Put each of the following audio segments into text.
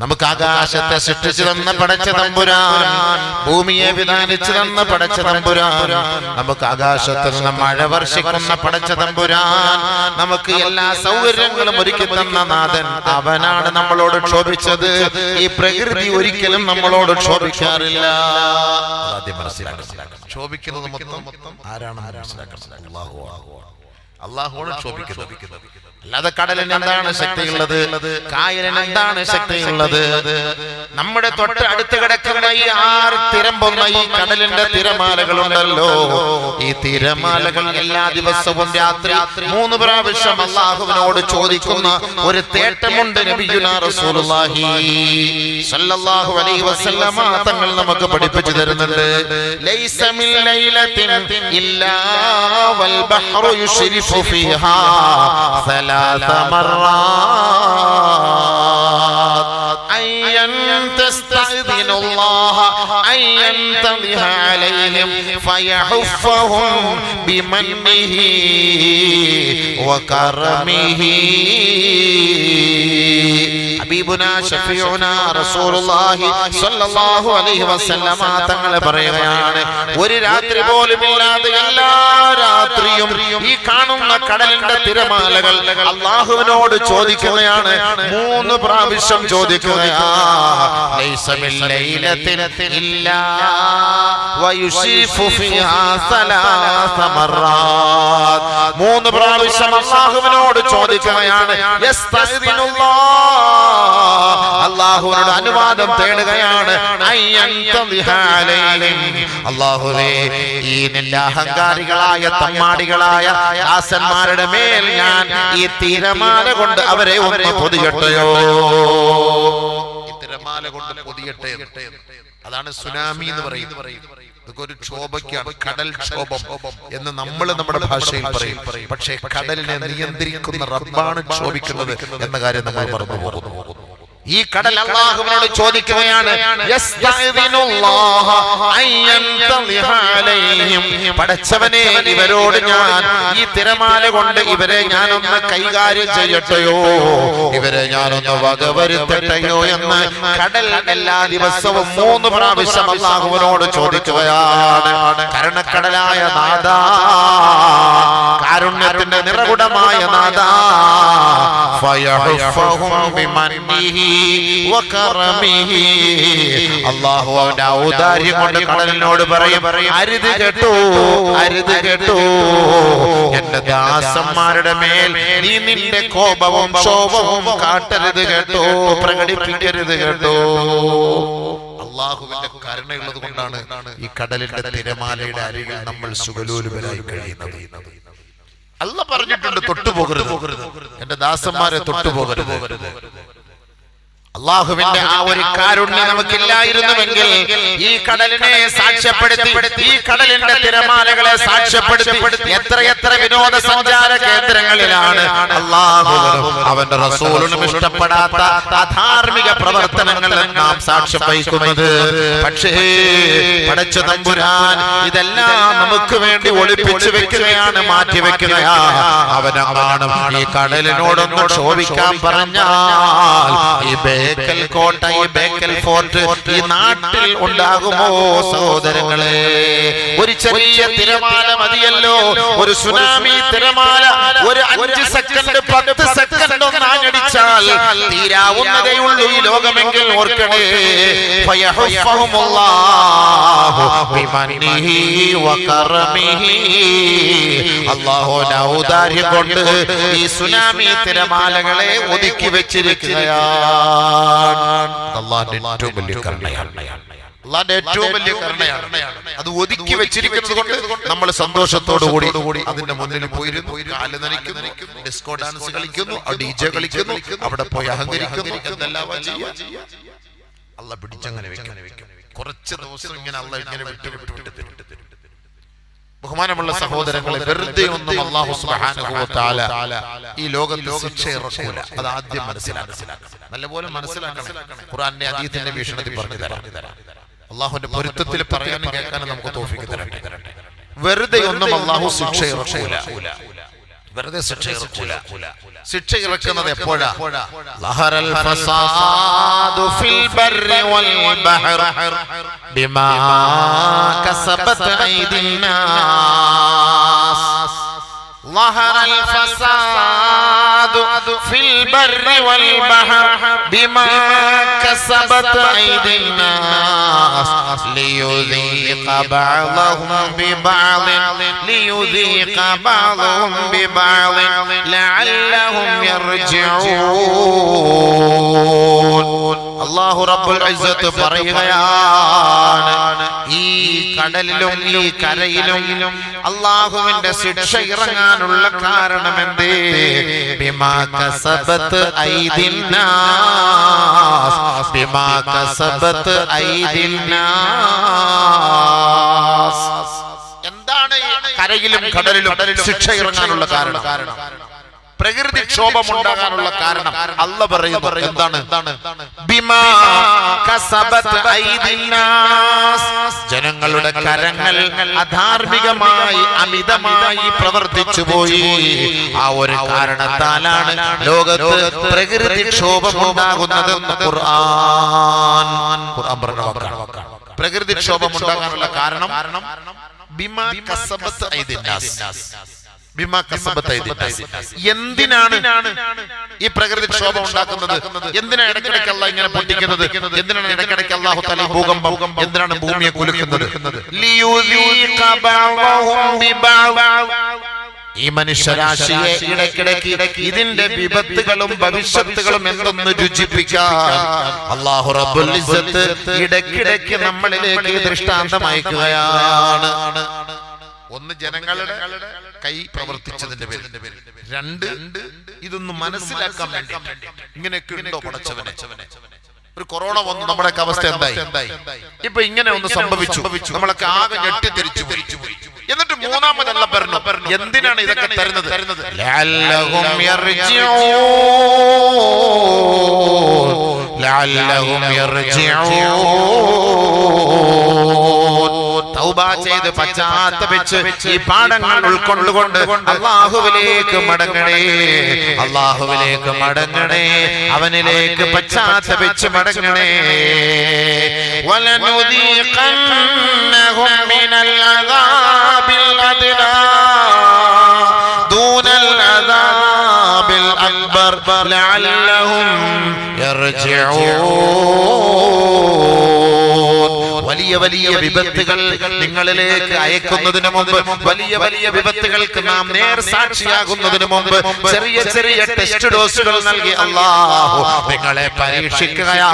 നമുക്ക് ആകാശത്തെ സൃഷ്ടിച്ചു തന്ന പടച്ച തമ്പുരാൻ, ഭൂമിയെ വിധാനിച്ചു തന്ന പടച്ച തമ്പുരാൻ, നമുക്ക് ആകാശത്ത് നിന്ന് മഴ വർഷിക്കുന്ന പടച്ച തമ്പുരാൻ, നമുക്ക് എല്ലാ സൗകര്യങ്ങളും ഒരുക്കി തന്ന നാഥൻ, അവനാണ് നമ്മളോട് ക്ഷോഭിച്ചത്. ഈ പ്രകൃതി ഒരിക്കലും നമ്മളോട് ക്ഷോഭിക്കാറില്ല. ആദ്യം മനസ്സിലാക്കണം, ക്ഷോഭിക്കുന്നത് മൊത്തം ആരാണ് മനസ്സിലാക്കണം? അല്ലാഹുവാണ് ക്ഷോഭിക്കുന്നത്. അല്ലാതെ കടലിന് എന്താണ് ശക്തിയുള്ളത്? കായലിന് എന്താണ് ശക്തിയുള്ളത്? നമ്മുടെ തൊട്ട് അടുത്ത് കിടക്കുന്ന ഈ തിരമ്പുന്ന ഈ കടലിന്റെ തിരമാലകളുണ്ടല്ലോ, ഈ തിരമാലകൾ എല്ലാ ദിവസവും രാത്രി 3 പ്രാവശ്യം അല്ലാഹുവിനോട് ചോദിക്കുന്ന ഒരു തേട്ടമുണ്ട്. നബിയുനാ റസൂലുള്ളാഹി സ്വല്ലല്ലാഹു അലൈഹി വസല്ലമ തങ്ങൾ നമുക്ക് പഠിപ്പിച്ചു തരുന്നുണ്ട്. ലൈസ മിൻ ലൈലത്തിൻ ഇല്ലാ വൽ ബഹ്റു യുശ്രിഫു ഫീഹാ ثلاث مرات أن تستأذن الله أن ينتظر عليهم فيحفهم بمنه وكرمه. ഹബീബുനാ ശഫീഉനാ റസൂലുള്ളാഹി സ്വല്ലല്ലാഹു അലൈഹി വസല്ലമ തങ്ങൾ പറയുകയാണ്, ഒരു രാത്രി പോലും ഇല്ലാതെ എല്ലാ രാത്രിയും ഈ കാണുന്ന കടലിന്റെ തിരമാലകൾ അല്ലാഹുവിനോട് ചോദിക്കുകയാണ്. 3 പ്രാവശ്യം ചോദിക്കുകയാണ്. ലൈസ മിൻ ലൈലത്തിൻ ഇല്ലാ വയുശിഫു ഫീഹാ സലാസ മർറാത്ത്. 3 പ്രാവശ്യം അല്ലാഹുവിനോട് ചോദിക്കുകയാണ്. യസ്തഅ്ദിനുല്ലാഹ്, അല്ലാഹുവിനോട് അനുവാദം തേടുകയാണ്. അല്ലാഹുവേ, ഈ നിന്റെ അഹങ്കാരികളായ തമ്മാടികളായ ദാസന്മാരുടെ മേൽ ഞാൻ ഈ തിരമാല കൊണ്ട് അവരെ ഒന്ന് പൊതിയട്ടെയോ, ഈ തിരമാല കൊണ്ട് പൊതിയട്ടെ. അതാണ് സുനാമി എന്ന് പറയുന്നത്. ഇതൊക്കെ ഒരു ക്ഷോഭയ്ക്കാണ്, കടൽ ക്ഷോഭം എന്ന് നമ്മൾ നമ്മുടെ ഭാഷയിൽ പറയും. പക്ഷേ കടലിനെ നിയന്ത്രിക്കുന്ന റബ്ബാണ് ക്ഷോഭിക്കുന്നത് എന്ന കാര്യം നമ്മൾ മറന്നു പോകുന്നു. ഈ കടൽ അല്ലാഹുവിനോട് ചോദിക്കുകയാണ്, പടച്ചവനെ, ഇവരോട് ഞാൻ ഈ തിരമാല കൊണ്ട് ഇവരെ ഞാനൊന്ന് കൈകാര്യം ചെയ്യട്ടെയോ, ഇവരെ ഞാനൊന്ന് വകവരുത്തട്ടെയോ എന്ന് കടൽ എല്ലാ ദിവസവും 3 പ്രാവശ്യം അല്ലാഹുവിനോട് ചോദിക്കുകയാണ്. കരുണക്കടലായ നാഥാ, കാരുണ്യത്തിന്റെ നിറകുടമായ നാഥാ, ഫയഹുഫഹും ബിമന്നിഹി വകറമിഹി. അല്ലാഹു അവന്റെ ഔദാര്യം കൊണ്ട് കടലിനോട് പറയും, അരുത് കേട്ടോ, അരുത് കേട്ടോ, എന്റെ ദാസന്മാരുടെ മേൽ നീ നിന്റെ കോപവും ക്ഷോഭവും കാട്ടരുത് കേട്ടോ, പ്രകടിപ്പിക്കരുത് കേട്ടോ. അല്ലാഹുവിന്റെ കരുണയുള്ളത് കൊണ്ടാണ് ഈ കടലിന്റെ തിരമാലയുടെ അരികിൽ നമ്മൾ സുഖലോലുപരായി കഴിയുന്നത്. അല്ലാഹ് പറഞ്ഞിട്ടുണ്ട്, തൊട്ടുപോകരുത്, എന്റെ ദാസന്മാരെ തൊട്ടുപോകരുത്. അല്ലാഹുവിന്റെ ആ ഒരു കാരുണ്യം നമുക്കില്ലായിരുന്നുവെങ്കിൽ ഈ കടലിനെ സാക്ഷ്യപ്പെടുത്തി, ഈ കടലിന്റെ തിരമാലകളെ സാക്ഷ്യപ്പെടുത്തി എത്രയെത്ര വിനോദസഞ്ചാര കേന്ദ്രങ്ങളിലാണ് അല്ലാഹുവിനും അവന്റെ റസൂലിനും ഇഷ്ടപ്പെടാത്ത അധാർമിക പ്രവർത്തനങ്ങൾ നാം സാക്ഷ്യം വഹിക്കുന്നത്. പക്ഷേ പടച്ച തമ്പുരാൻ ഇതെല്ലാം നമുക്ക് വേണ്ടി ഒളിപ്പിച്ചു വെക്കുകയാണ്, മാറ്റി വെക്കുകയാണ്. അവനാണ് ഈ കടലിനോടൊന്ന് ക്ഷോഭിക്കാൻ പറഞ്ഞാൽ ഈ ബേക്കൽ കോട്ട, ഈ ബേക്കൽ ഫോർട്ട് ഈ നാട്ടിൽ ഉണ്ടാകുമോ സഹോദരങ്ങളെ? ഒരു ചെറിയ തിരമാല മതിയല്ലോ, ഒരു സുനാമി തിരമാല ഒരു 5 സെക്കൻഡ് 10 സെക്കൻഡ് ഒന്നാഞ്ഞടിച്ചാൽ തീരാവുന്നതേയുള്ളൂ ഈ ലോകമെങ്കിൽ ഓർക്കണേ. ഫയഹുഫഹുമുല്ലാഹു ബിമന്നിഹി വകറമിഹി. അല്ലാഹുവിന്റെ ഔദാര്യം കൊണ്ട് ഈ സുനാമി തിരമാലകളെ ഒതുക്കി വെച്ചിരിക്കുകയാണ്. അല്ലാഹുവിന്റെ ഏറ്റവും വലിയ കരുണയാണ്, അല്ലാഹുവിന്റെ ഏറ്റവും വലിയ കരുണയാണ്. അത് ഒതുക്കി വെച്ചിരിക്കുന്നത് കൊണ്ട് നമ്മൾ സന്തോഷത്തോടു കൂടി അതിന്റെ മുന്നിൽ പോയിരുന്നു, കാല് നനയ്ക്കുന്നു, ഡിസ്കോ ഡാൻസ് കളിക്കുന്നു, ഡിജെ കളിക്കുന്നു, അവിടെ പോയി അഹങ്കരിക്കുന്നു, എന്തെല്ലാം ചെയ്യാം. അല്ലാഹ് പിടിച്ചങ്ങനെ വെക്കും. കുറച്ച് ദിവസം ഇങ്ങനെ അല്ലാഹ് ഇങ്ങനെ വിട്ടു. ബഹുമാനമുള്ള സഹോദരങ്ങളെ, വെറുതെ ഒന്നും അല്ലാഹു സുബ്ഹാനഹു വ തആല ഈ ലോകത്തിൽ ശിക്ഷ ഇറക്കൂല. അത് ആദ്യം മനസ്സിലാക്കണം, നല്ലപോലെ മനസ്സിലാക്കണം. ഖുർആന്റെ ഹദീസിന്റെ വീക്ഷണത്തിൽ പറഞ്ഞു തരാം. അല്ലാഹുവിന്റെ പൊരുത്തത്തിൽ പറയാനും കേൾക്കാനും നമുക്ക് തൗഫീഖ് തരട്ടെ. വെറുതെ ഒന്നും അല്ലാഹു ശിക്ഷ ഇറക്കൂല. വെറുതെ ശിക്ഷ ഇറക്കൂല. ശിക്ഷ ഇറക്കുന്നത് എപ്പോഴാ? ലഹറൽ ഫസാദു ഫിൽ ബർരി വൽ ബഹർ ബിമാ കസബത് ഐദിൻ നാസ്. ظهر الفساد في البر والبحر بما كسبت أيدي الناس ليذيق بعضهم ببعض لعلهم يرجعون. അല്ലാഹു റബ്ബുൽ ഇസ്സത്ത് പറയുകയാണ്, ഈ കടലിലും ഈ കരയിലും അല്ലാഹുവിന്റെ ശിക്ഷ ഇറങ്ങാനുള്ള കാരണം എന്തേ? ബിമാ കസബത് ഐദിൻ നാസ്, ബിമാ കസബത് ഐദിൻ നാസ്. എന്താണ് കരയിലും കടലിലും ശിക്ഷ ഇറങ്ങാനുള്ള കാരണം? പ്രകൃതിക്ഷോഭം ഉണ്ടാകാനുള്ള കാരണം അല്ലാഹു പറയുന്നു. എന്താണ്? ബിമാ കസബത് ഐദിൻ നാസ്, ജനങ്ങളുടെ കരങ്ങൾ അധാർമികമായി അമിതമായി പ്രവർത്തിച്ചു പോയി. ആ ഒരു കാരണത്താലാണ് ലോകത്ത് പ്രകൃതിക്ഷോഭം ഉണ്ടാകുന്നതെന്ന് ഖുർആൻ പറഞ്ഞ വാക്കാണ്. പ്രകൃതിക്ഷോഭം ഉണ്ടാകാനുള്ള കാരണം ബിമാ കസബത് ഐദിൻ നാസ്. എന്തിനാണ് ഈ പ്രകൃതിക്ഷോഭം ഉണ്ടാക്കുന്നത്? എന്തിനാണ് ഇടയ്ക്കിടയ്ക്ക് അല്ലാഹ് ഇങ്ങനെ പൊട്ടിക്കുന്നത്? എന്തിനാണ് ഇടയ്ക്കിടയ്ക്ക് അല്ലാഹു തആല ഭൂകമ്പം, എന്തിനാണ് ഭൂമിയെ കുലുക്കുന്നത്? ഈ മനുഷ്യരാശിയെ ഇടയ്ക്കിടയ്ക്ക് ഇതിന്റെ വിപത്തുകളും ഭവിഷ്യത്തുകളും എന്തെന്ന് രുചിപ്പിക്കാൻ അല്ലാഹു റബ്ബുൽ ഇസ്സത്ത് ഇടയ്ക്കിടയ്ക്ക് നമ്മളിലേക്ക് ദൃഷ്ടാന്തം അയക്കുകയാണ്. ഒന്ന്, ജനങ്ങളുടെ കൈ പ്രവർത്തിച്ചതിന്റെ പേരിൽ. രണ്ട്, ഇതൊന്ന് മനസ്സിലാക്കാൻ വേണ്ടി ഇങ്ങനെയൊക്കെ ഉണ്ടോ പടച്ചവനെ? ഒരു കൊറോണ വന്നു, നമ്മുടെ അവസ്ഥ എന്തായി? ഇപ്പൊ ഇങ്ങനെ ഒന്ന് സംഭവിച്ചു, നമ്മളൊക്കെ ആകെ ഞെട്ടിത്തിരിച്ചു പോയി. എന്നിട്ട് മൂന്നാമതല്ല പറഞ്ഞു, എന്തിനാണ് ഇതൊക്കെ തരുന്നത്? ലഅല്ലഹും യർജിഊൻ. തൗബ ചെയ്ത് പശ്ചാത്തപിച്ച് ഈ പാഠങ്ങൾ ഉൾക്കൊണ്ടുകൊണ്ട് അല്ലാഹുവിലേക്ക് മടങ്ങണേ, അല്ലാഹുവിലേക്ക് മടങ്ങണേ, അവനിലേക്ക് പശ്ചാത്തപിച്ച് മടങ്ങണേ. വലനുദീഖന്നഹും മിനൽ അദാബിൽ അദ്നാ ദൂനൽ അദാബിൽ അക്ബർ ലഅല്ലഹും യർജിഊൻ. വലിയ വലിയ വിപത്തുകൾ നിങ്ങളിലേക്ക് അയക്കുന്നതിന് മുമ്പ്, വലിയ വലിയ വിപത്തുകൾക്ക് നാം നേർ സാക്ഷിയാകുന്നതിന് മുമ്പ് ചെറിയ ചെറിയ ടെസ്റ്റ് ഡോസുകൾ നൽകി അല്ലാഹു നിങ്ങളെ പരീക്ഷിക്കുകയാ.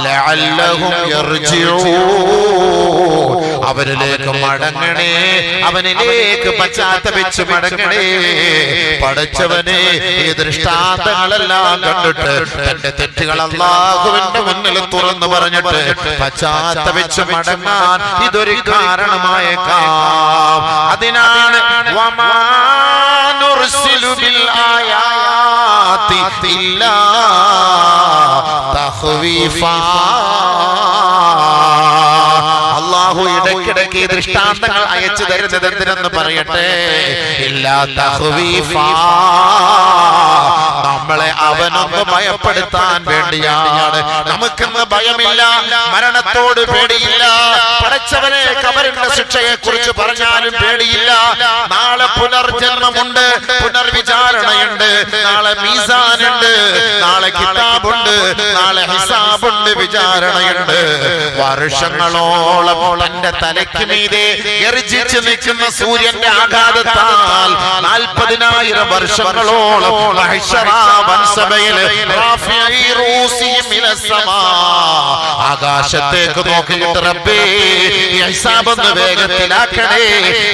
ലഅല്ലഹും യർജിഊൻ. അവരിലേക്ക് മടങ്ങണേ, അവനിലേക്ക് പശ്ചാത്തപിച്ച് മടങ്ങണേ. പടച്ചവനെ, ഈ ദൃഷ്ടാന്തങ്ങളെല്ലാം കണ്ടിട്ട് തന്റെ തെറ്റുകൾ അല്ലാഹുവിന്റെ മുന്നിൽ തുറന്നു പറഞ്ഞിട്ട് പശ്ചാത്തപിച്ച് മടങ്ങാൻ ഇതൊരു കാരണമായേക്കാം. അതിനാണ് വമാ നുർസിലു ബിൽ ആയാതി ഇല്ലാ തഖ്വീഫാ. അല്ലാഹു ഇടയ്ക്കിടയ്ക്ക് ദൃഷ്ടാന്തങ്ങൾ അയച്ചു തരുന്നത് എന്തിനെന്ന് പറയട്ടെ? ഇല്ലാ തഖ്വീഫാ, നമ്മളെ അവനൊന്ന് ഭയപ്പെടുത്താൻ വേണ്ടിയാണ്. നമുക്കിന്ന് ഭയമില്ല, മരണത്തോട് പേടിയില്ല, പടച്ചവനെ ഖബറിന്റെ ശിക്ഷയെ കുറിച്ച് പറഞ്ഞാലും പേടിയില്ല. നാളെ പുനർജന്മമുണ്ട്, പുനർവിചാരണയുണ്ട്, നാളെ മീസാനുണ്ട്, നാളെ കിതാബുണ്ട്, നാളെ ഹിസാബുണ്ട്, വിചാരണയുണ്ട്. വർഷങ്ങളോളം തന്റെ തലയ്ക്ക് മീതെ ഗർജിച്ച് നിൽക്കുന്ന സൂര്യന്റെ ആഘാതത്താൽ 40,000 വർഷങ്ങളോളം ആകാശത്തേക്ക് നോക്കിയിട്ട് റബ്ബേ ഹിസാബൊന്ന് വേഗത്തിലാക്കണേ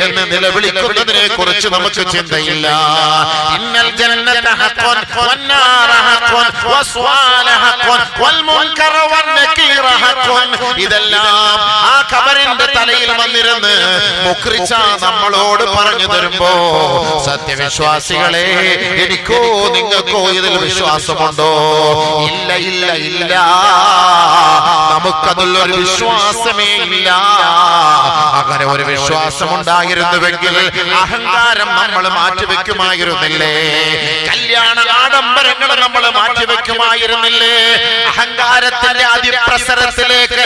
എന്ന് നിലവിളിക്കുന്നതിനെ കുറിച്ച് നമുക്ക് ചിന്തയില്ല. ഇന്നൽ ജന്നത ഹഖ്വൻ വന്നാറ ഹഖ്വൻ വസ്വാല ഹഖ്വൻ വൽ മുൻകറ വന്നകീറ ഹഖ്വൻ. ഇതെല്ലാം ആ ഖബറിന്റെ തലയിൽ വന്നിരുന്ന് മുക്രിച്ച നമ്മളോട് പറഞ്ഞു തരുമ്പോ, സത്യവിശ്വാസികളെ, എനിക്കോ നിങ്ങൾക്കോ ഇതിൽ വിശ്വാസമുണ്ടോ? ഇല്ല, ഇല്ല, ഇല്ല. നമുക്കതിലൊരു വിശ്വാസമേ ഇല്ല. അങ്ങനെ ഒരു വിശ്വാസം ഉണ്ടായിരുന്നുവെങ്കിൽ അഹങ്കാരം നമ്മൾ മാറ്റിവെക്കുമായിരുന്നില്ലേ? കല്യാണ ആഡംബരങ്ങൾ നമ്മൾ മാറ്റിവെക്കുമായിരുന്നില്ലേ? അഹങ്കാരത്തിന്റെ അതിപ്രസരത്തിലേക്ക്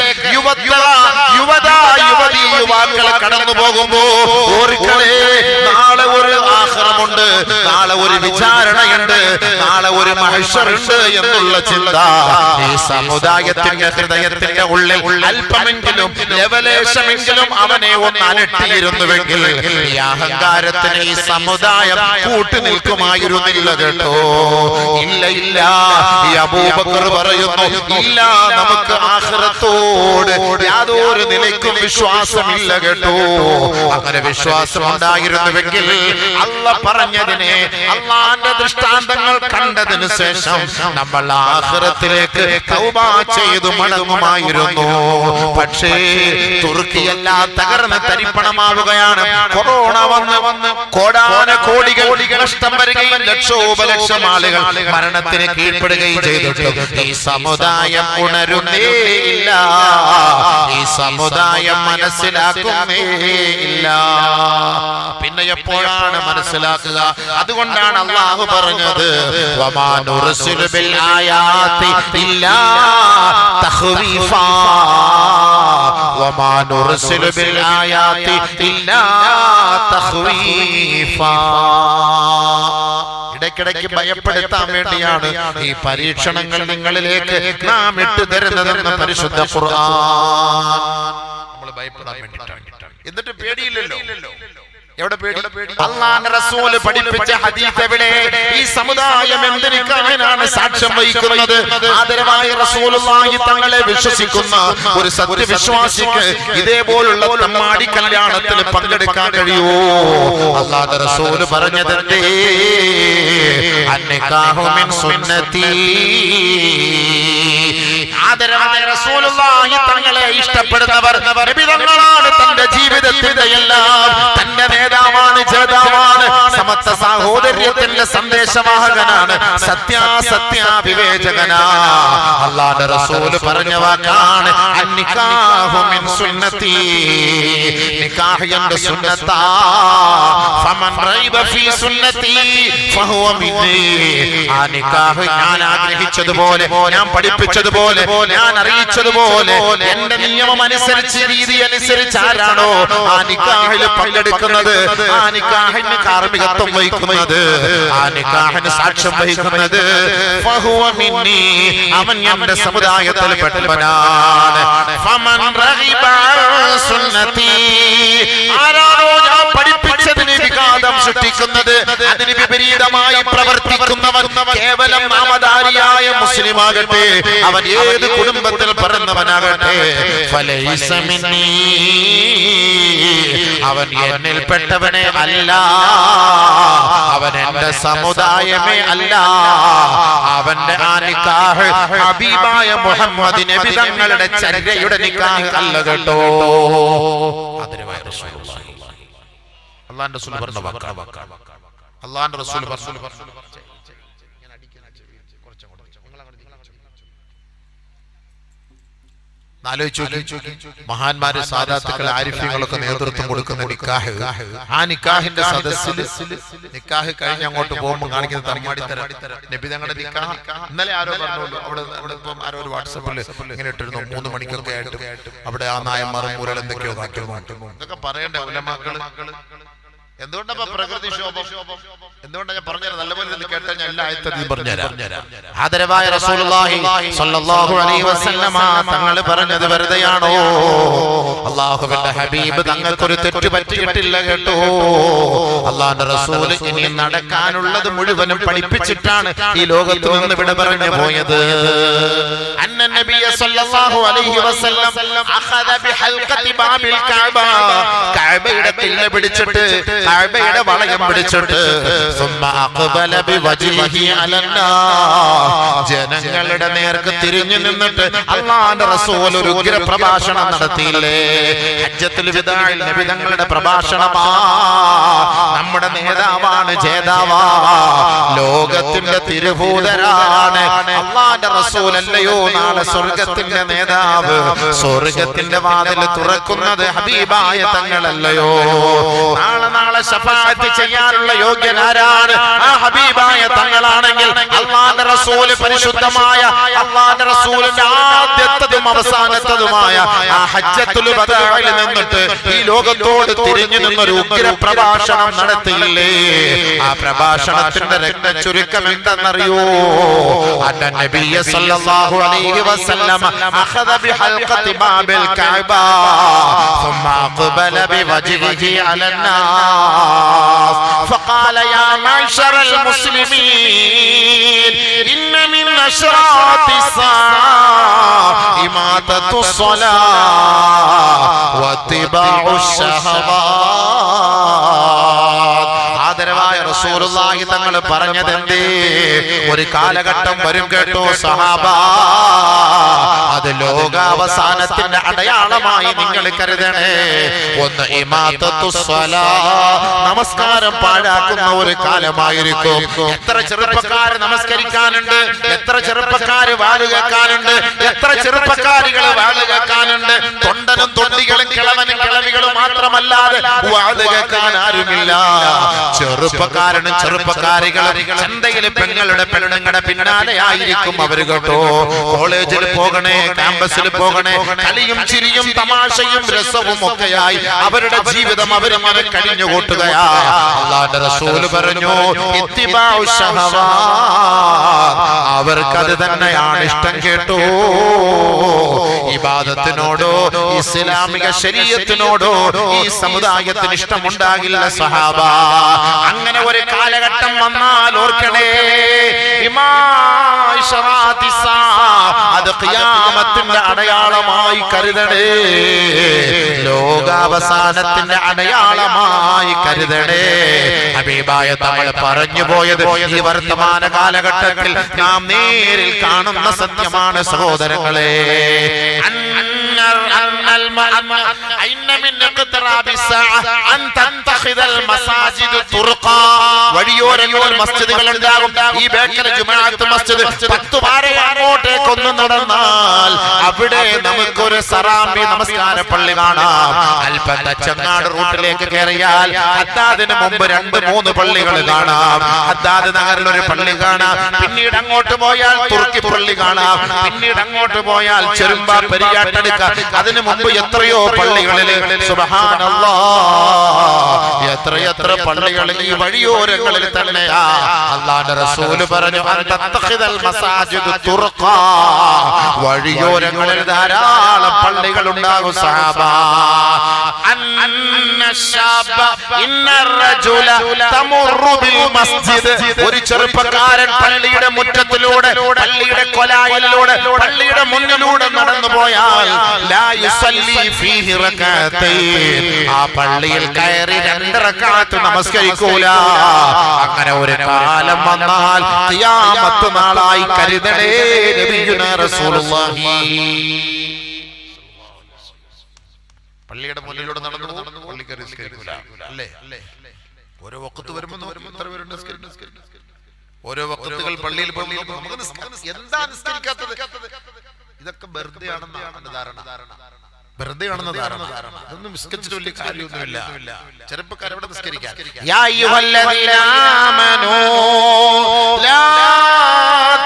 യുവാക്കൾ കടന്നു പോകുമ്പോ ഓർക്കണേ, നാളെ ഒരു ആഖിറമുണ്ട്, നാളെ ഒരു വിചാരണയുണ്ട്, നാളെ ഒരു മഹ്ശറുണ്ട് എന്നുള്ള ചിന്ത ഈ സമുദായത്തിന്റെ ഹൃദയത്തിന്റെ ഉള്ളിൽ അല്പമെങ്കിലും ലവലേശമെങ്കിലും അവനെ ഒന്ന് അലട്ടിയിരുന്നുവെങ്കിൽ ഈ അഹങ്കാരത്തിന് ഈ സമുദായം കൂട്ടുനിൽക്കുമായിരുന്നില്ല കേട്ടോ. ഇല്ല ഇല്ല, ഈ അബൂബക്കർ പറയുന്നു, ഇല്ല, നമുക്ക് ആഖിറത്തോട് യാതൊരു നിലയ്ക്കും വിശ്വാസമില്ല കേട്ടോ. അങ്ങനെ വിശ്വാസം ഉണ്ടായിരുന്നുവെങ്കിൽ അല്ലാഹ് പറഞ്ഞതിനെ, അല്ലാഹുവിന്റെ ദൃഷ്ടാന്തങ്ങൾ കണ്ടതിന് ശേഷം നമ്മൾ ആഖിറത്തിലേക്ക് തൗബ ചെയ്തു മടങ്ങുമായിരുന്നു. പക്ഷേ തുർക്കിയെല്ലാം തകർന്ന് തരിപ്പണമാവുകയാണ്. കൊറോണ വന്ന് കോടാനകോടികൾ നഷ്ടം വരികയും ലക്ഷോപലക്ഷം ആളുകൾ മരണത്തിന് കീഴ്പ്പെടുകയും ചെയ്തിട്ട് ഈ സമുദായം ഉണരുന്നേ ഇല്ല, ഈ സമുദായം മനസ്സിലാക്കുന്നേ ഇല്ല. പിന്നെ എപ്പോഴാണ് മനസ്സിലാക്കുക? അതുകൊണ്ടാണ് അല്ലാഹു പറഞ്ഞത്, വമാ നുർസിലു ബിൽ ആയാതി ഇല്ലാ തഖ്വീഫാ, വമാ നുർസിലു ബിൽ ആയാതി ഇല്ലാ തഖ്വീഫാ. ഇടയ്ക്കിടയ്ക്ക് ഭയപ്പെടുത്താൻ വേണ്ടിയാണ് ഈ പരീക്ഷണങ്ങൾ നിങ്ങളിലേക്ക് നാം ഇട്ടുതരുന്നതെന്ന് പരിശുദ്ധ ഖുർആൻ. നമ്മൾ ഭയപ്പെടാൻ വേണ്ടിയിട്ടാണ്. എന്നിട്ട് പേടിയില്ലല്ലോ. എവിടെ പേടി? അല്ലാഹുവിന്റെ റസൂൽ പഠിപ്പിച്ച ഹദീസ് എവിടെ? ഈ സമുദായം എന്തിനാണ് സാക്ഷ്യം വഹിക്കുന്നത്? ആദരവായ റസൂലുള്ളാഹി തങ്ങളെ വിശ്വസിക്കുന്ന ഒരു സത്യവിശ്വാസിക്ക് ഇതേപോലുള്ള തമ്മാടി കല്യാണത്തിൽ പങ്കെടുക്കാൻ കഴിയുമോ? അല്ലാഹുവിന്റെ റസൂൽ പറഞ്ഞതെന്തേ? അന്നികാഹു മിൻ സുന്നതി. ആദരവായ റസൂലുള്ളാഹി തങ്ങളെ ഇഷ്ടപ്പെടുന്നവർ നബി തങ്ങളാണ് തന്റെ ജീവിതത്തിന്റെ എല്ലാം. തന്റെ നേതാവാണ്, ജേതാവാണ്, സമത്വ സാഹോദര്യത്തിന്റെ സന്ദേശവാഹകനാണ്, സത്യാസത്യ വിവേചകനാ. അല്ലാഹുവിന്റെ റസൂൽ പറഞ്ഞ വാക്കാണ് അന്നികാഹു മിൻ സുന്നതി. നിക്കാഹ് എന്റെ സുന്നത്താ. ഫമൻ റൈബ ഫീ സുന്നതി ഫഹുവ മിന്നി. ആ നിക്കാഹ് ഞാൻ ആഗ്രഹിച്ചതുപോലെ, ഞാൻ പഠിപ്പിച്ചതുപോലെ, ഞാൻ അറിയിച്ചതുപോലെ, എന്റെ നിയമം അനുസരിച്ച്, രീതി അനുസരിച്ച് ആരാണോ ആ നിക്കാഹിൽ പങ്കെടുക്കുന്നത്, ആ നിക്കാഹിന് കാർമ്മികത്വം വഹിക്കുന്നത്, ആ നിക്കാഹിന് സാക്ഷ്യം വഹിക്കുന്നത്, ഫഹുവ മിന്നി, അവൻ എന്റെ സമുദായത്തിൽ പെട്ടവനാണ്. ഫമൻ റഗിബ സുന്നതി. ആരാണോ ഞാൻ പഠിപ്പിച്ചതിന് വിഘാതം സൃഷ്ടിക്കുന്നത്, അതിന് വിപരീതമായി പ്രവർത്തിക്കുന്നവൻ കേവലം നാമധാരിയായ മുസ്ലിമാകട്ടെ, അവൻ ഏത് കുടുംബത്തിൽ പറഞ്ഞവനാകട്ടെ, ഫലൈസ മിന്നീ, അവൻ എന്നിൽപ്പെട്ടവനെ അല്ല, അവൻ എന്റെ സമുദായമേ അല്ല. അവന്റെ ആ നിക്കാഹ് ഹബീബായ മുഹമ്മദ് നബി തങ്ങളുടെ ചര്യയുടെ നിക്കാഹ് അല്ല കേട്ടോ. അല്ലാഹുവിന്റെ റസൂൽ പറഞ്ഞ വാക്കാണ്. അല്ലാഹുവിന്റെ റസൂൽ മഹാന്മാര്, സാദാത്തുക്കൾ, ആരിഫ്യങ്ങളൊക്കെ നേതൃത്വം കൊടുക്കുന്ന നിക്കാഹ്, ആ നിക്കാഹിന്റെ സദസ്സിൽ നിക്കാഹ് കഴിഞ്ഞ് അങ്ങോട്ട് പോകുമ്പോൾ കാണിക്കുന്ന തമ്മാടിത്തരം നബി തങ്ങളുടെ നിക്കാഹ്. ഇന്നലെ ആരോ പറഞ്ഞല്ലോ, അവിടെ ഇപ്പം ആരോ ഒരു വാട്സപ്പിൽ ഇങ്ങനെ ഇട്ടിരുന്നു, 3 മണിക്കൊക്കെ ആയിട്ട് അവിടെ ആ നായന്മാരും മുരൽ എന്തൊക്കെയോ മാറ്റുന്നു. ഇതൊക്കെ പറയണ്ടേ ഉലമാക്കള്? എന്തുകൊണ്ടപ്പോ പ്രകൃതിക്ഷോഭം? എന്തുകൊണ്ടാ ഞാൻ പറഞ്ഞുതരാം, നല്ലപോലെ കേട്ടാൽ ഞാൻ എല്ലാ ആയത്തും പറഞ്ഞുതരാം. ആദരവായ റസൂലുള്ളാഹി സ്വല്ലല്ലാഹു അലൈഹി വസല്ലമ തങ്ങൾ പറഞ്ഞത് വെറുതെയാണോ? അല്ലാഹുവിന്റെ ഹബീബ് തങ്ങൾക്കൊരു തെറ്റ് പറ്റിയിട്ടില്ല കേട്ടോ. അല്ലാഹുവിന്റെ റസൂൽ ഇനി നടക്കാനുള്ളത് മുഴുവനും പഠിപ്പിച്ചിട്ടാണ് ഈ ലോകത്ത് നിന്ന് വിട പറഞ്ഞു പോയത്. അന്ന നബിയ സ്വല്ലല്ലാഹു അലൈഹി വസല്ലം അഖദ ബിഹൽഖതി ബാബിൽ കഅബ, കഅബയുടെ തില്ല പിടിച്ചിട്ട്, കഅബയുടെ വളയം പിടിച്ചിട്ട്, സുമ്മ അഖബല ബിവജ്ഹിഹി അലന്നാസ്, ജനങ്ങളുടെ നേർക്ക് തിരിഞ്ഞു നിന്നിട്ട് അല്ലാഹുവിന്റെ റസൂൽ ഒരു ഉഗ്ര പ്രഭാഷണം നടത്തിയില്ലേ? ഹജ്ജത്തുൽ വിദാഇൽ നബി തങ്ങളുടെ പ്രഭാഷണമാ. നമ്മുടെ നേതാവാണ്, ജേതാവാ, ലോകത്തിന്റെ തിരുഭൂതരാണ് അല്ലാഹുവിന്റെ റസൂൽ അല്ലയോ നാളെ സ്വർഗത്തിന്റെ നേതാവ്, സ്വർഗത്തിന്റെ വാതിൽ തുറക്കുന്നത് ഹബീബായ തങ്ങളല്ലയോ? നാളെ ശഫാഅത്ത് ചെയ്യാനുള്ള യോഗ്യനാരാണ്? ആ ഹബീബായ തങ്ങളാണെങ്കിൽ അല്ലാഹുവിന്റെ റസൂൽ പരിശുദ്ധമായ അല്ലാഹുവിന്റെ റസൂലിന്റെ ആദ്യത്തതും അവസാനത്തതുമായ ആ ഹജ്ജത്തുൽ വദാഇൽ നിന്നിട്ട് ഈ ലോകത്തോട് തിരിഞ്ഞു നിന്നൊരു ഉഗ്ര പ്രഭാഷണം നടത്തിയില്ലേ? ആ പ്രഭാഷണത്തിന്റെ രക്തചുരുക്കം എന്തെന്നറിയോ? അന്ന നബിയ സല്ലല്ലാഹു അലൈഹി വസല്ലം അഖദ ബിഹൽഖതി ബാബിൽ കഅബ ثم أقبل بوجهه على الناس فقال يا معشر المسلمين إن من أشراط الساعة إماتة الصلاة واتباع الشهوات. ആദരവായ റസൂലുള്ളാഹി തങ്ങൾ പറഞ്ഞതെന്തേ? ഒരു കാലഘട്ടം വരും കേട്ടോ സഹാബ, അത് ലോകാവസാനത്തിന്റെ അടയാളമായി നിങ്ങൾ കരുതണേ. ഒന്ന് ഇമാതത്തുസ് സ്വലാ, നമസ്കാരം പാഴാക്കുന്ന ഒരു കാലമായിരിക്കും. എത്ര ചെറുപ്പക്കാർ നമസ്കരിക്കാനുണ്ട്, എത്ര ചെറുപ്പക്കാർ വാല് കേൾക്കാനുണ്ട്, എത്ര ചെറുപ്പക്കാരികൾ വാല് കേൾക്കാനുണ്ട്. തൊണ്ടനും തൊണ്ടികളും കിളവനും കിളവികളും മാത്രമല്ലാതെ വാല് കേൾക്കാൻ ആരുമില്ല. ചെറുപ്പക്കാരനും ചെറുപ്പക്കാരികളും ചന്തയിൽ പെണ്ണുങ്ങളുടെ പിന്നാലെ ആയിരിക്കും അവർ കേട്ടോ. കോളേജിൽ പോകണേ, ക്യാമ്പസിൽ പോകണേ, കളിയും ചിരിയും തമാശയും രസവും ഒക്കെയായി അവരുടെ ജീവിതം അവരങ്ങനെ കഴിഞ്ഞു കൂട്ടുകയാ. അല്ലാഹുവിന്റെ റസൂൽ പറഞ്ഞു ഇത്തിബാഉ ശഹവാത്ത്, അവർക്കത് തന്നെയാണ് ഇഷ്ടം കേട്ടോ. ഇബാദത്തിനോടോ ഇസ്ലാമിക ശരീഅത്തിനോടോ ഈ സമുദായത്തിന് ഇഷ്ടമുണ്ടാകില്ല സഹാബ. അങ്ങനെ ഒരു കാലഘട്ടം വന്നാൽ ഓർക്കണേ, അത് ഖിയാമത്തിന്റെ അടയാളമായി കരുതണേ, ലോകാവസാനത്തിന്റെ അടയാളമായി കരുതണേ. ഹബീബായ തങ്ങൾ പറഞ്ഞു പോയത് ഈ വർത്തമാന കാലഘട്ടത്തിൽ നാം നേരിൽ കാണുന്ന സത്യമാണ് സഹോദരങ്ങളെ. വഴിയോരങ്ങളിൽ മസ്ജിദുകൾ ഉണ്ടാകും. ഈ ബേക്കൽ ജുമുഅത്ത് മസ്ജിദ് 10 പാരെ അങ്ങോട്ടേക്കൊന്ന് നടന്നാൽ അവിടെ നമുക്കൊരു സറാമ്പി നമസ്കാര പള്ളി കാണാം. അല്പം തച്ചങ്ങാട് റൂട്ടിലേക്ക് കയറിയാൽ ഹദ്ദാദിന് മുമ്പ് 2-3 പള്ളികൾ കാണാം. ഹദ്ദാദ് നഗറിൽ ഒരു പള്ളി കാണാം. പിന്നീട് അങ്ങോട്ട് പോയാൽ തുർക്കി പള്ളി കാണാം. പിന്നീട് അങ്ങോട്ട് പോയാൽ ചെറുമ്പ പെരിയാട്ടടുക്ക, അതിനു മുമ്പ് എത്രയോ പള്ളികളിൽ സുബ്ഹാനല്ലാഹ് എത്ര പള്ളികളിൽ ഈ വഴിയോരങ്ങളിൽ തന്നെയാ. അല്ലാഹുവിന്റെ റസൂൽ പറഞ്ഞു അന്തഖിദൽ മസാജിദു തുർഖാ, വഴിയോരങ്ങളിൽ ധാരാളം പള്ളികൾ ഉണ്ടാകും സഹാബ. ഒരു ചെറുപ്പക്കാരൻ പള്ളിയുടെ മുറ്റത്തിലൂടെ, പള്ളിയുടെ കൊലായിലൂടെ, പള്ളിയുടെ മുന്നിലൂടെ നടന്നു പോയാൽ ആ പള്ളിയിൽ കയറി 2 റക്അത്ത് നമസ്കരിക്കൂല. അങ്ങനെ ഒരു കാലം വന്നാൽ ഖിയാമത്ത് നാളായി കരുതണേ നബിയുനാ റസൂലുള്ളാഹി. പള്ളിയുടെ മുന്നിലൂടെ നടന്നു പള്ളി കയറി നിസ്കരിക്കൂല അല്ലേ? ഓരോ വഖത്ത് വരുമ്പോൾ എത്ര പേരുണ്ട് നിസ്കരിക്കും? ഓരോ വഖത്തുകൾ പള്ളിയിൽ പോകുമ്പോൾ നമുക്ക് എന്താ നിസ്കരിക്കാത്തത്? ഇതൊക്കെ വെറുതെ ആണെന്നാണ് ധാരണ. വെറുതെ ആണെന്ന് ധാരണ. ഇതൊന്നും നിസ്കരിച്ചിട്ട് വലിയ കാര്യമൊന്നുമില്ല. ചെറുപ്പക്കാരെവിടെ നിസ്കരിക്കാൻ? യാ അയ്യുഹല്ലദീന ആമനൂ ലാ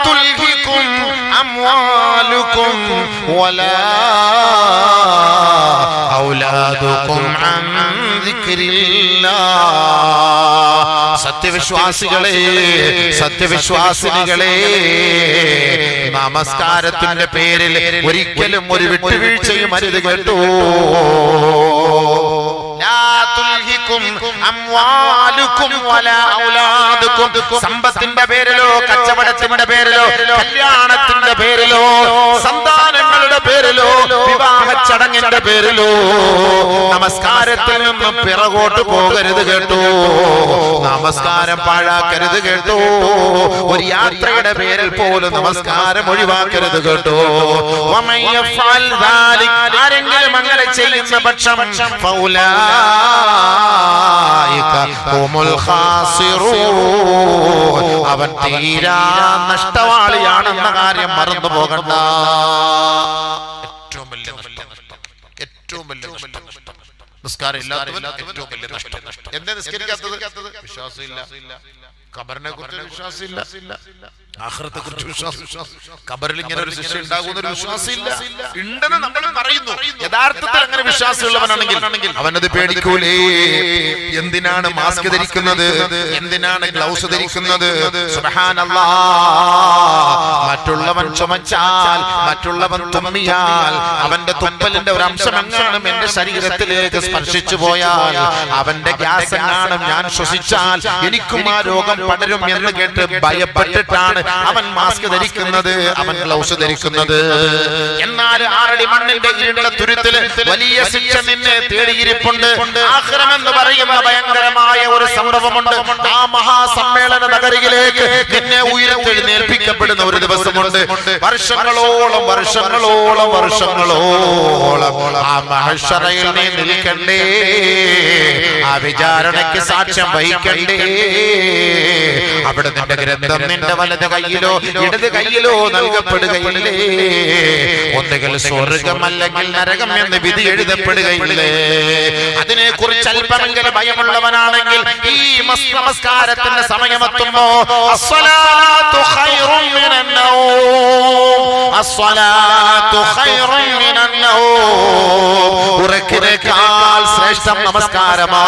തുൽഹികും അംവാലുകും വലാ ഔലാദുകും അൻ ദിക്രില്ലാഹ്. സത്യവിശ്വാസികളെ, സത്യവിശ്വാസിനികളെ, നമസ്കാരത്തിന്റെ പേരിൽ ഒരിക്കലും ഒരു വിട്ടുവീഴ്ചയും അരുത് കേട്ടോ. സമ്പത്തിന്റെ പേരിലോ, കച്ചവടത്തിന്റെ പേരിലോ, കല്യാണത്തിന്റെ പേരിലോ, സന്താനങ്ങളുടെ പേരിലോ, വിവാഹ ചടങ്ങിന്റെ പേരിലോ നമസ്കാരത്തിൽ നിന്നും പിറകോട്ട് പോകരുത് കേട്ടോ. നമസ്കാരം പാഴാക്കരുത് കേട്ടോ. ഒരു യാത്രയുടെ പേരിൽ പോലും നമസ്കാരം ഒഴിവാക്കരുത് കേട്ടോ. ആരെങ്കിലും അങ്ങനെ ചെയ്യുന്ന പക്ഷം അവൻ തീരാ നഷ്ടവാളിയാണെന്ന കാര്യം മറന്നു പോകണ്ട. നമസ്കാരം ഇല്ലാത്തവൻ ഏറ്റവും വലിയ നഷ്ടം. എന്താ നിസ്കരിക്കാത്തത്? വിശ്വാസമില്ല. ഖബറിനെ കുറിച്ച് വിശ്വാസമില്ല, ആഖിറത്തെ കുറിച്ച് വിശ്വാസം, ഖബറിൽ ഇങ്ങനെ ഒരു ശിക്ഷ ഉണ്ടാകുന്ന വിശ്വാസമില്ല. ഉണ്ടെന്ന് നമ്മൾ പറയുന്നു, യഥാർത്ഥത്തിൽ അങ്ങനെ വിശ്വാസമുള്ളവനാണെങ്കിൽ അവനത് പേടിക്കൂലേ. എന്തിനാണ് മാസ്ക് ധരിക്കുന്നത്? എന്തിനാണ് ഗ്ലൗസ് ധരിക്കുന്നത്? സുബ്ഹാനല്ലാഹ്. മറ്റുള്ളവൻ ചുമച്ചാൽ, മറ്റുള്ളവൻ തുമ്മിയാൽ, അവന്റെ തുമ്മലിന്റെ ഒരു അംശം എങ്ങാനും എന്റെ ശരീരത്തിലേക്ക് സ്പർശിച്ചു പോയാൽ, അവന്റെ ഗ്യാസ് എങ്ങാനും ഞാൻ ശ്വസിച്ചാൽ എനിക്കും ആ രോഗം പടരും എന്ന് കേട്ട് ഭയപ്പെട്ടിട്ടാണ് അവൻ മാസ്ക് ധരിക്കുന്നത്, അവൻ ഗ്ലൗസ് ധരിക്കുന്നത്. എന്നാൽ 6 അടി മണ്ണിന്റെ ഇരുണ്ട തുരുത്തിൽ വലിയ ശിക്ഷ നിന്നെ തേടിയിരിപ്പുണ്ട്. ആഖിറം എന്ന് പറയുന്ന ഭയങ്കരമായ ഒരു സംഭവമുണ്ട്. ആ മഹാസമ്മേളന നഗരിയിലേക്ക് നിന്നെ ഉയർത്തെഴുന്നേൽപ്പിക്കപ്പെടുന്ന ഒരു ദിവസമുണ്ട്. വർഷങ്ങളോളം വർഷങ്ങളോളം വർഷങ്ങളോളം ആ മഹ്ശറയിൽ നീ നിൽക്കണ്ടേ, ആ വിചാരണയ്ക്ക് സാക്ഷ്യം വഹിക്കണ്ടേ. അവിടെ നിന്റെ ഗ്രന്ഥം നിന്റെ വലത് കൈയിലോ ഇടത് കൈയിലോ നൽകപ്പെടുകയില്ലേ. ഒന്നുകിൽ സ്വർഗം അല്ലെങ്കിൽ നരകം എന്ന് വിധി എഴുതപ്പെടുകയില്ലേ. അതിനെ കുറിച്ച് അല്പമെങ്കിലും ഭയമുള്ളവനാണെങ്കിൽ ഈ നമസ്കാരത്തിന്റെ സമയമെത്തുമ്പോ അസ്സലാത്തു ഖൈറുൻ മിനൻ നൗം, അസ്സലാത്തു ഖൈറുൻ മിനൻ നൗം. ഉറക്കിനേക്കാൾ ശ്രേഷ്ഠം നമസ്കാരമാ,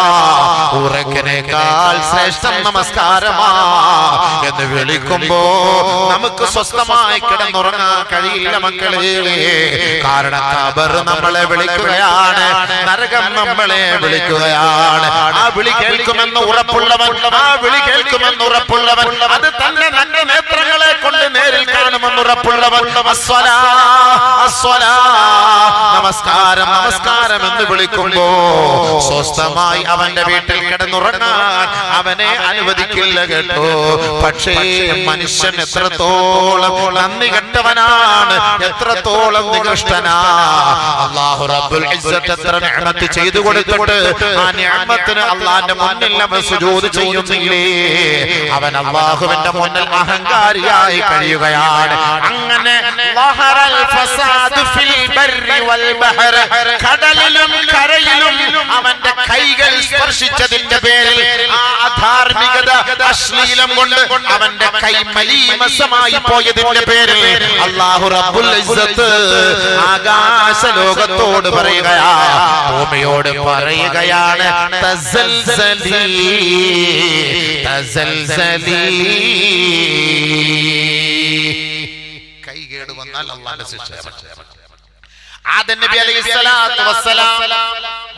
ഉറക്കിനേക്കാൾ ശ്രേഷ്ഠം നമസ്കാരമാ എന്ന് വിളിക്കുമ്പോ നമുക്ക് സ്വസ്ഥമായി കിടന്നുറങ്ങാൻ കഴിയില്ല മക്കളെ. കാരണം ഖബർ നമ്മളെ വിളിക്കുകയാണ്, നരകം നമ്മളെ വിളിക്കുകയാണ്. ആ വിളി കേൾക്കുമെന്ന് ഉറപ്പുള്ളവൻ, ആ വിളി കേൾക്കുമെന്ന് ഉറപ്പുള്ളവൻ, അത് തന്നെ നല്ല നേത്രങ്ങളെ കൊണ്ട് നേരിൽ കാണുമെന്ന് ഉറപ്പുള്ളവൻ, അസ്സലാ അസ്സലാ നമസ്കാരം നമസ്കാരം എന്ന് വിളിക്കുമ്പോ സ്വസ്ഥമായി അവന്റെ വീട്ടിൽ കിടന്നുറങ്ങാൻ അവനെ അനുവദിക്കില്ല കേട്ടോ. പക്ഷേ മനുഷ്യൻ എത്രത്തോളം നന്ദി കെട്ടവനാണ്, എത്രത്തോളം നികൃഷ്ടനാ. അല്ലാഹു റബ്ബുൽ ഇസ്സത്ത് എത്ര നിഅമത്ത് ചെയ്തു കൊടുത്തിട്ട് ആ നിഅമത്തിന് അല്ലാഹുവിന്റെ മുന്നിൽ അവൻ സുജൂദ് ചെയ്യുന്നില്ലേ. അവൻ അല്ലാഹുവിന്റെ മുന്നിൽ അഹങ്കാരിയായി കഴിയുകയാണ്. അങ്ങനെ ലഹറൽ ഫസാദ് ഫിൽ ബർരി വൽ ബഹർ, കടലിലും കരയിലും അവന്റെ കൈകൾ സ്പർശിച്ചതിന്റെ പേരിൽ, ആ അധാർമികത അശ്ലീലം കൊണ്ട് അവന്റെ കൈ മലീമസമായി പോയതിന്റെ പേരിൽ അല്ലാഹു റബ്ബുൽ ഇസ്സത്ത് ആകാശ ലോകത്തോട് പറയുകയാ, ഭൂമിയോട് പറയുകയാണ്, തസൽസലി തസൽസലി. കൈകേട് വന്നാൽ അല്ലാഹുവിന്റെ ശിക്ഷ. ആദം നബി അലൈഹിസ്സലാത്തു വസ്സലാം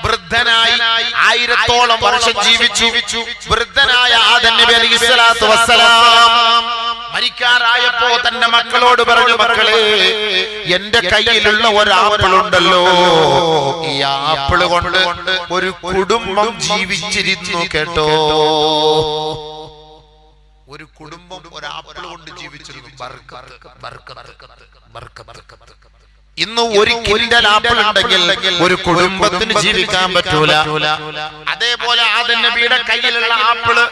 വൃദ്ധനായി 1000ഓളം വർഷം ജീവിച്ചു. വൃദ്ധനായ ആദം നബി അലൈഹിസ്സലാത്തു വസ്സലാം മരിക്കാറായപ്പോ തന്റെ മക്കളോട് പറഞ്ഞു, മക്കളെ, എന്റെ കയ്യിലുള്ള ഒരു ആപ്പിൾ ഉണ്ടല്ലോ, ഈ ആപ്പിള് കൊണ്ട് ഒരു കുടുംബം ജീവിച്ചിരുന്നു കേട്ടോ. ഒരു കുടുംബം ഒരു ആപ്പിൾ കൊണ്ട് ജീവിച്ചിരുന്നു. ഇന്ന് 1 കിൻഡൽ ആപ്പിൾ ഉണ്ടെങ്കിൽ ഒരു കുടുംബത്തിന് ജീവിക്കാൻ പറ്റൂല. അതേപോലെ ആദം നബിയുടെ കയ്യിലുള്ള ആപ്പിള്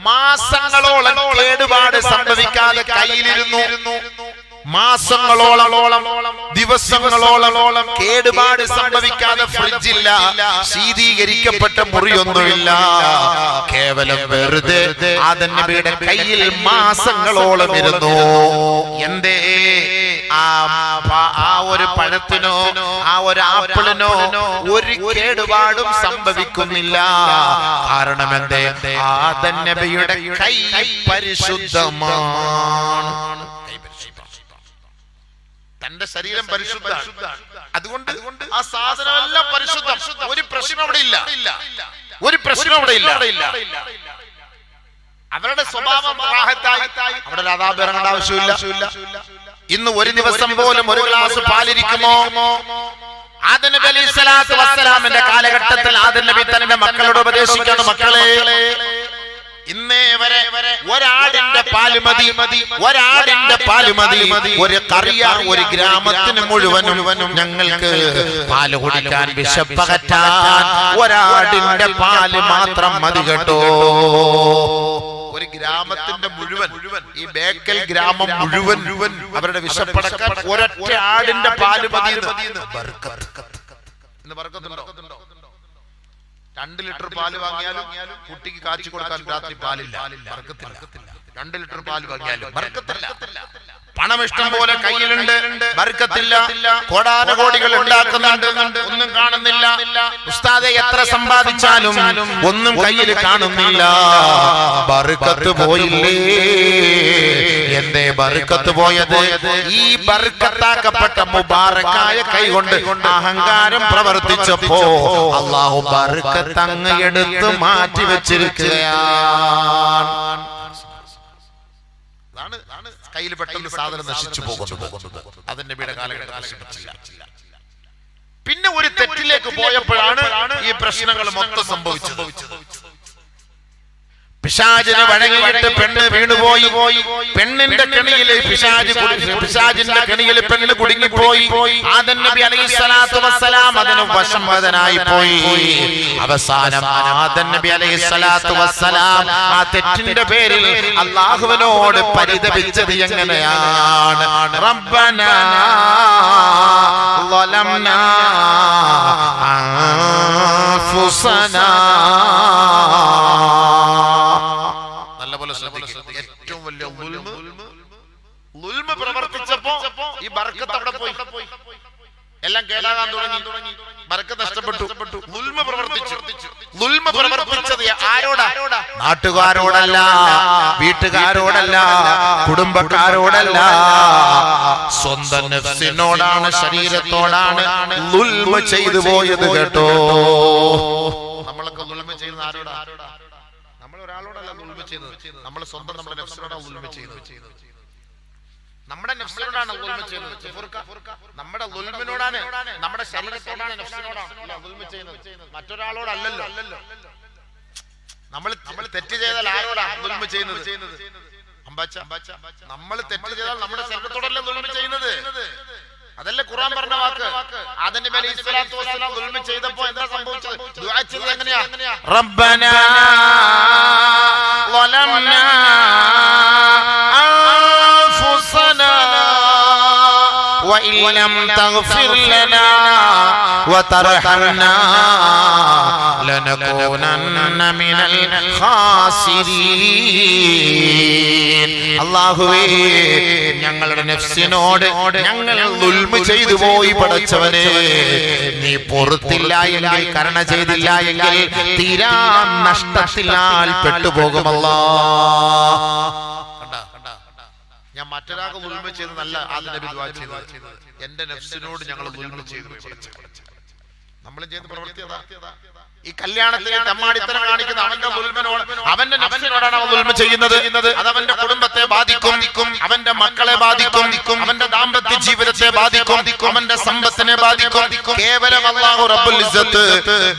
മാസങ്ങളോളം കേടുപാട് സംഭവിക്കാതെ കയ്യിലിരുന്നു. മാസങ്ങളോളം ദിവസങ്ങളോളം കേടുപാട് സംഭവിക്കാതെ ഫ്രിഡ്ജില്ല, ശീതീകരിക്കപ്പെട്ട മുറിയൊന്നുമില്ല. കേവലം വെറുതെ ആദം നബിയുടെ കയ്യിൽ മാസങ്ങളോളം ഇരുന്നു. എന്തേ? ആ ഒരു പഴത്തിനോ ആ ഒരു ആപ്പിളിനോ ഒരു കേടുപാടും സംഭവിക്കുന്നില്ല. കാരണം എന്തേ? ആദം നബിയുടെ കൈ പരിശുദ്ധമാണ്. തന്റെ ശരീരം പരിശുദ്ധമാണ്. അതുകൊണ്ട് ആ സാധനമെല്ലാം പരിശുദ്ധം. ഒരു പ്രശ്നം അവിടെ ഇല്ല, ഒരു പ്രശ്നം അവിടെ ഇല്ല. അവരുടെ സ്വഭാവം അവിടെ അദാബ് ഇറങ്ങേണ്ട ആവശ്യമില്ല. ഇന്ന് ഒരു ദിവസം പോലും ഒരു ഗ്ലാസ് പാലിരിക്കുമോ? ആദം നബി അലൈഹിസ്സലാത്തു വസ്സലാമിന്റെ കാലഘട്ടത്തിൽ ആദം നബി തന്റെ മക്കളോട് ഉപദേശിക്കുന്നു, മക്കളെ, ഇന്നേ വരെ ഒരാടിന്റെ പാല് മതി, ഒരാടിന്റെ പാല് മതി. ഒരു കറിയ ഒരു ഗ്രാമത്തിന് മുഴുവനും ഞങ്ങൾക്ക് പാല് കുടിക്കാൻ, വിശപ്പകറ്റാൻ ഒരാടിന്റെ പാല് മാത്രം മതി കേട്ടോ. ഒരു ഗ്രാമത്തിന്റെ മുഴുവൻ, ഈ ബേക്കൽ ഗ്രാമം മുഴുവൻ അവരുടെ വിശപ്പടക്കാൻ ഒരൊറ്റ ആടിന്റെ പാല് മതി. ബർക്കത്തുണ്ടോ? 2 ലിറ്റർ പാല് വാങ്ങിയാലും കുട്ടിക്ക് കാച്ചി കൊടുക്കാൻ രാത്രി പാലില്ല, ബർക്കത്തില്ല. 2 ലിറ്റർ പാല് വാങ്ങിയാലും ബർക്കത്തില്ല. പണം ഇഷ്ടം പോലെ കയ്യിലുണ്ട്, ബർക്കത്തില്ല. കോടാനുകോടികൾ ഉണ്ടാക്കുന്നുണ്ട്, ഒന്നും കാണുന്നില്ല. ഉസ്താദെ എത്ര സമ്പാദിച്ചാലും ഒന്നും കയ്യിൽ കാണുന്നില്ല. ബർക്കത്ത് പോയില്ലേ? എന്തേ ബർക്കത്ത് പോയത്? ഈ ബർക്കത്താക്കപ്പെട്ട മുബാറക്കായ കൈകൊണ്ട് അഹങ്കാരം പ്രവർത്തിച്ചപ്പോ അല്ലാഹു ബർക്കത്ത് അങ്ങ് എടുത്ത് മാറ്റി വെച്ചിരിക്കുകയാണ്. കയ്യിൽ പെട്ടെന്ന് സാധനം നശിച്ചു പോകുന്നത് അതിന്റെ നബിയുടെ കാലഘട്ടത്തിൽ നശിപ്പിച്ചില്ല. പിന്നെ ഒരു തെറ്റിലേക്ക് പോയപ്പോഴാണ് ഈ പ്രശ്നങ്ങൾ മൊത്തം സംഭവിച്ചത്. പിശാചിന് വഴങ്ങിയിട്ട് പെണ്ണ് വീണുപോയി. പെണ്ണിന്റെ കെണിയിൽ പിശാചിന്റെ കെണിയിൽ പെണ്ണ് കുടുങ്ങിപ്പോയി. ആദം നബി അലൈഹിസ്സലാത്തു വസ്സലാം അതിന് വശംവദനായി പോയി. അവസാനം ആദം നബി അലൈഹിസ്സലാത്തു വസ്സലാം ആ തെറ്റിന്റെ പേരിൽ അല്ലാഹുവിനോട് പരിതപിച്ചത് എങ്ങനെയാണ്? റബ്ബനാ ളലംനാ അൻഫുസനാ. ഏറ്റവും വലിയ ളുൽമ പ്രവർത്തിച്ചപ്പോ ഈ ബർക്കത്ത് അവിടെ പോയി. എല്ലാം കേടാകാൻ തുടങ്ങി, ബർക്കത്ത് നഷ്ടപ്പെട്ടു. ളുൽമ പ്രവർത്തിച്ചത് ആരോടാ? നാട്ടുകാരോടല്ല, വീട്ടുകാരോടല്ല, കുടുംബക്കാരോടല്ല, സ്വന്തം നഫ്സിനോടാണ്, ശരീരത്തോടാണ് ളുൽമ ചെയ്തു പോയത് കേട്ടോ. നമ്മളൊക്കെ ളുൽമ ചെയ്യുന്ന ആരോടാ? ഒരാളോടല്ല ളുൽമ ചെയ്യുന്നത്, നമ്മൾ സ്വന്തം നമ്മുടെ നഫ്സിനോടാണ് ളുൽമ ചെയ്യുന്നത്. നമ്മുടെ നഫ്സിനോടാണ് ളുൽമ ചെയ്യുന്നത്. നമ്മുടെ ളുൽമിനോടാണ്, നമ്മുടെ ശരീരത്തോടാണ്, നഫ്സിനോടാണ് ളുൽമ ചെയ്യുന്നത്, മറ്റൊരാളോടല്ലല്ലോ. നമ്മൾ തെറ്റ് ചെയ്താൽ ആരോടാ ളുൽമ ചെയ്യുന്നത്? നമ്മൾ തെറ്റ് ചെയ്താൽ നമ്മുടെ ശരീരത്തോടല്ല ളുൽമ ചെയ്യുന്നത്. അതല്ലേ ഖുർആൻ പറഞ്ഞ വാക്ക്. ആദം നബി അലൈഹിസ്സലാത്തു വസ്സലാം ളുൽമ ചെയ്തപ്പോൾ എന്താ സംഭവിച്ചത്? ദുആ ചെയ്തത് എങ്ങനെയാ? റബ്ബനാ ളലംനാ അൻഫുസനാ വഇൻ ലം തഗ്ഫിർ ലനാ വതർഹംനാ ലനകൂനന്ന മിനൽ ഖാസിരീൻ. അല്ലാഹുവേ, ഞങ്ങളുടെ നഫ്സിനോട് ഞങ്ങൾ ളുൽമ ചെയ്തു പോയി പടച്ചവനെ. നീ പൊറുത്തില്ല എങ്കിൽ, കരുണ ചെയ്തില്ല എങ്കിൽ തീരാ നഷ്ടത്തിനാൽ പെട്ടുപോകുമല്ലാ. ഞാൻ മറ്റൊരാൾക്ക് ളുൽമ ചെയ്തതല്ല ആദം നബി ദുആ ചെയ്തത്. എന്റെ നഫ്സിനോട് ഞങ്ങൾ ളുൽമ ചെയ്തു. നമ്മൾ ചെയ്ത പ്രവൃത്തി അതാ. ഈ കല്യാണത്തിന് തമ്മാടിത്തരം കാണിക്കുന്ന അവന്റെ ളുൽമനോട്, അവന്റെ നഫ്സിനോടാണ് അവൻ ളുൽമ ചെയ്യുന്നത്. അത് അവന്റെ കുടുംബത്തെ ബാധിക്കും, അവന്റെ മക്കളെ ബാധിക്കും, അവന്റെ ദാമ്പത്യ ജീവിതത്തെ ബാധിക്കും, അവന്റെ സമ്പത്തിനെ ബാധിക്കും. കേവലം അല്ലാഹു റബ്ബുൽ ഇസ്സത്ത്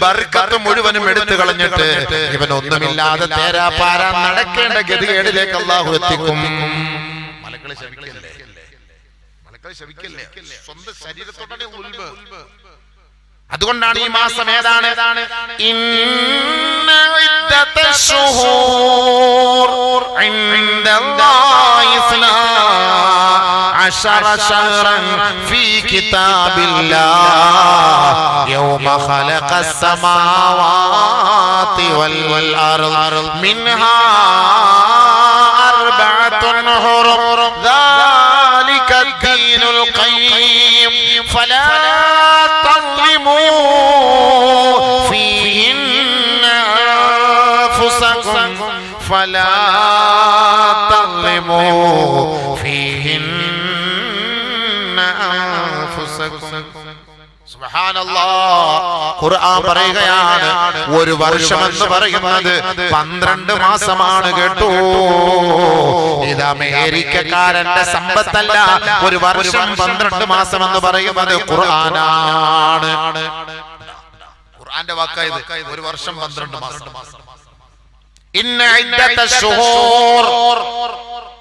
ബർക്കത്ത് മുഴുവനും എടുത്തു കളഞ്ഞിട്ട് ഇവനൊന്നുമില്ലാതെ തേരാപാര നടക്കേണ്ട ഗതികേടിലേക്ക് അല്ലാഹു എത്തിക്കും. മലക്കളെ ശപിക്കല്ലേ? സ്വന്തം ശരീരത്തോടാണ് ളുൽമ. അതുകൊണ്ടാണ് ഈ മാസം ഏതാണ്? ഇന്ന ഇദ്ദത്തശ്ശുഹൂർ ഇൻദല്ലാഹി 12 ശഹ്റൻ ഫീ കിതാബില്ലാഹ് യൗമ ഖലഖസ് സമാവാതി വൽ അർദ് മിൻഹാ അർബഅത്തുൻ ഹുറും ذلك الدين القيم فلا فيهن أنفسكم فلا تظلموا فيهن أنفسكم. ഖുർആൻ പറയുകയാണ്, ഒരു വർഷം എന്ന് പറയുന്നത് 12 മാസമാണ് കേട്ടോ. ഇത് അമേരിക്കക്കാരന്റെ സമ്പത്തല്ല. ഒരു വർഷം 12 മാസം എന്ന് പറയുന്നത് ഖുർആനാണ്. ഖുർആന്റെ വാക്കായത്. ഒരു വർഷം 12 മാസം. ഇന്ന ഇദ്ദത്തശ്ശുഹൂർ,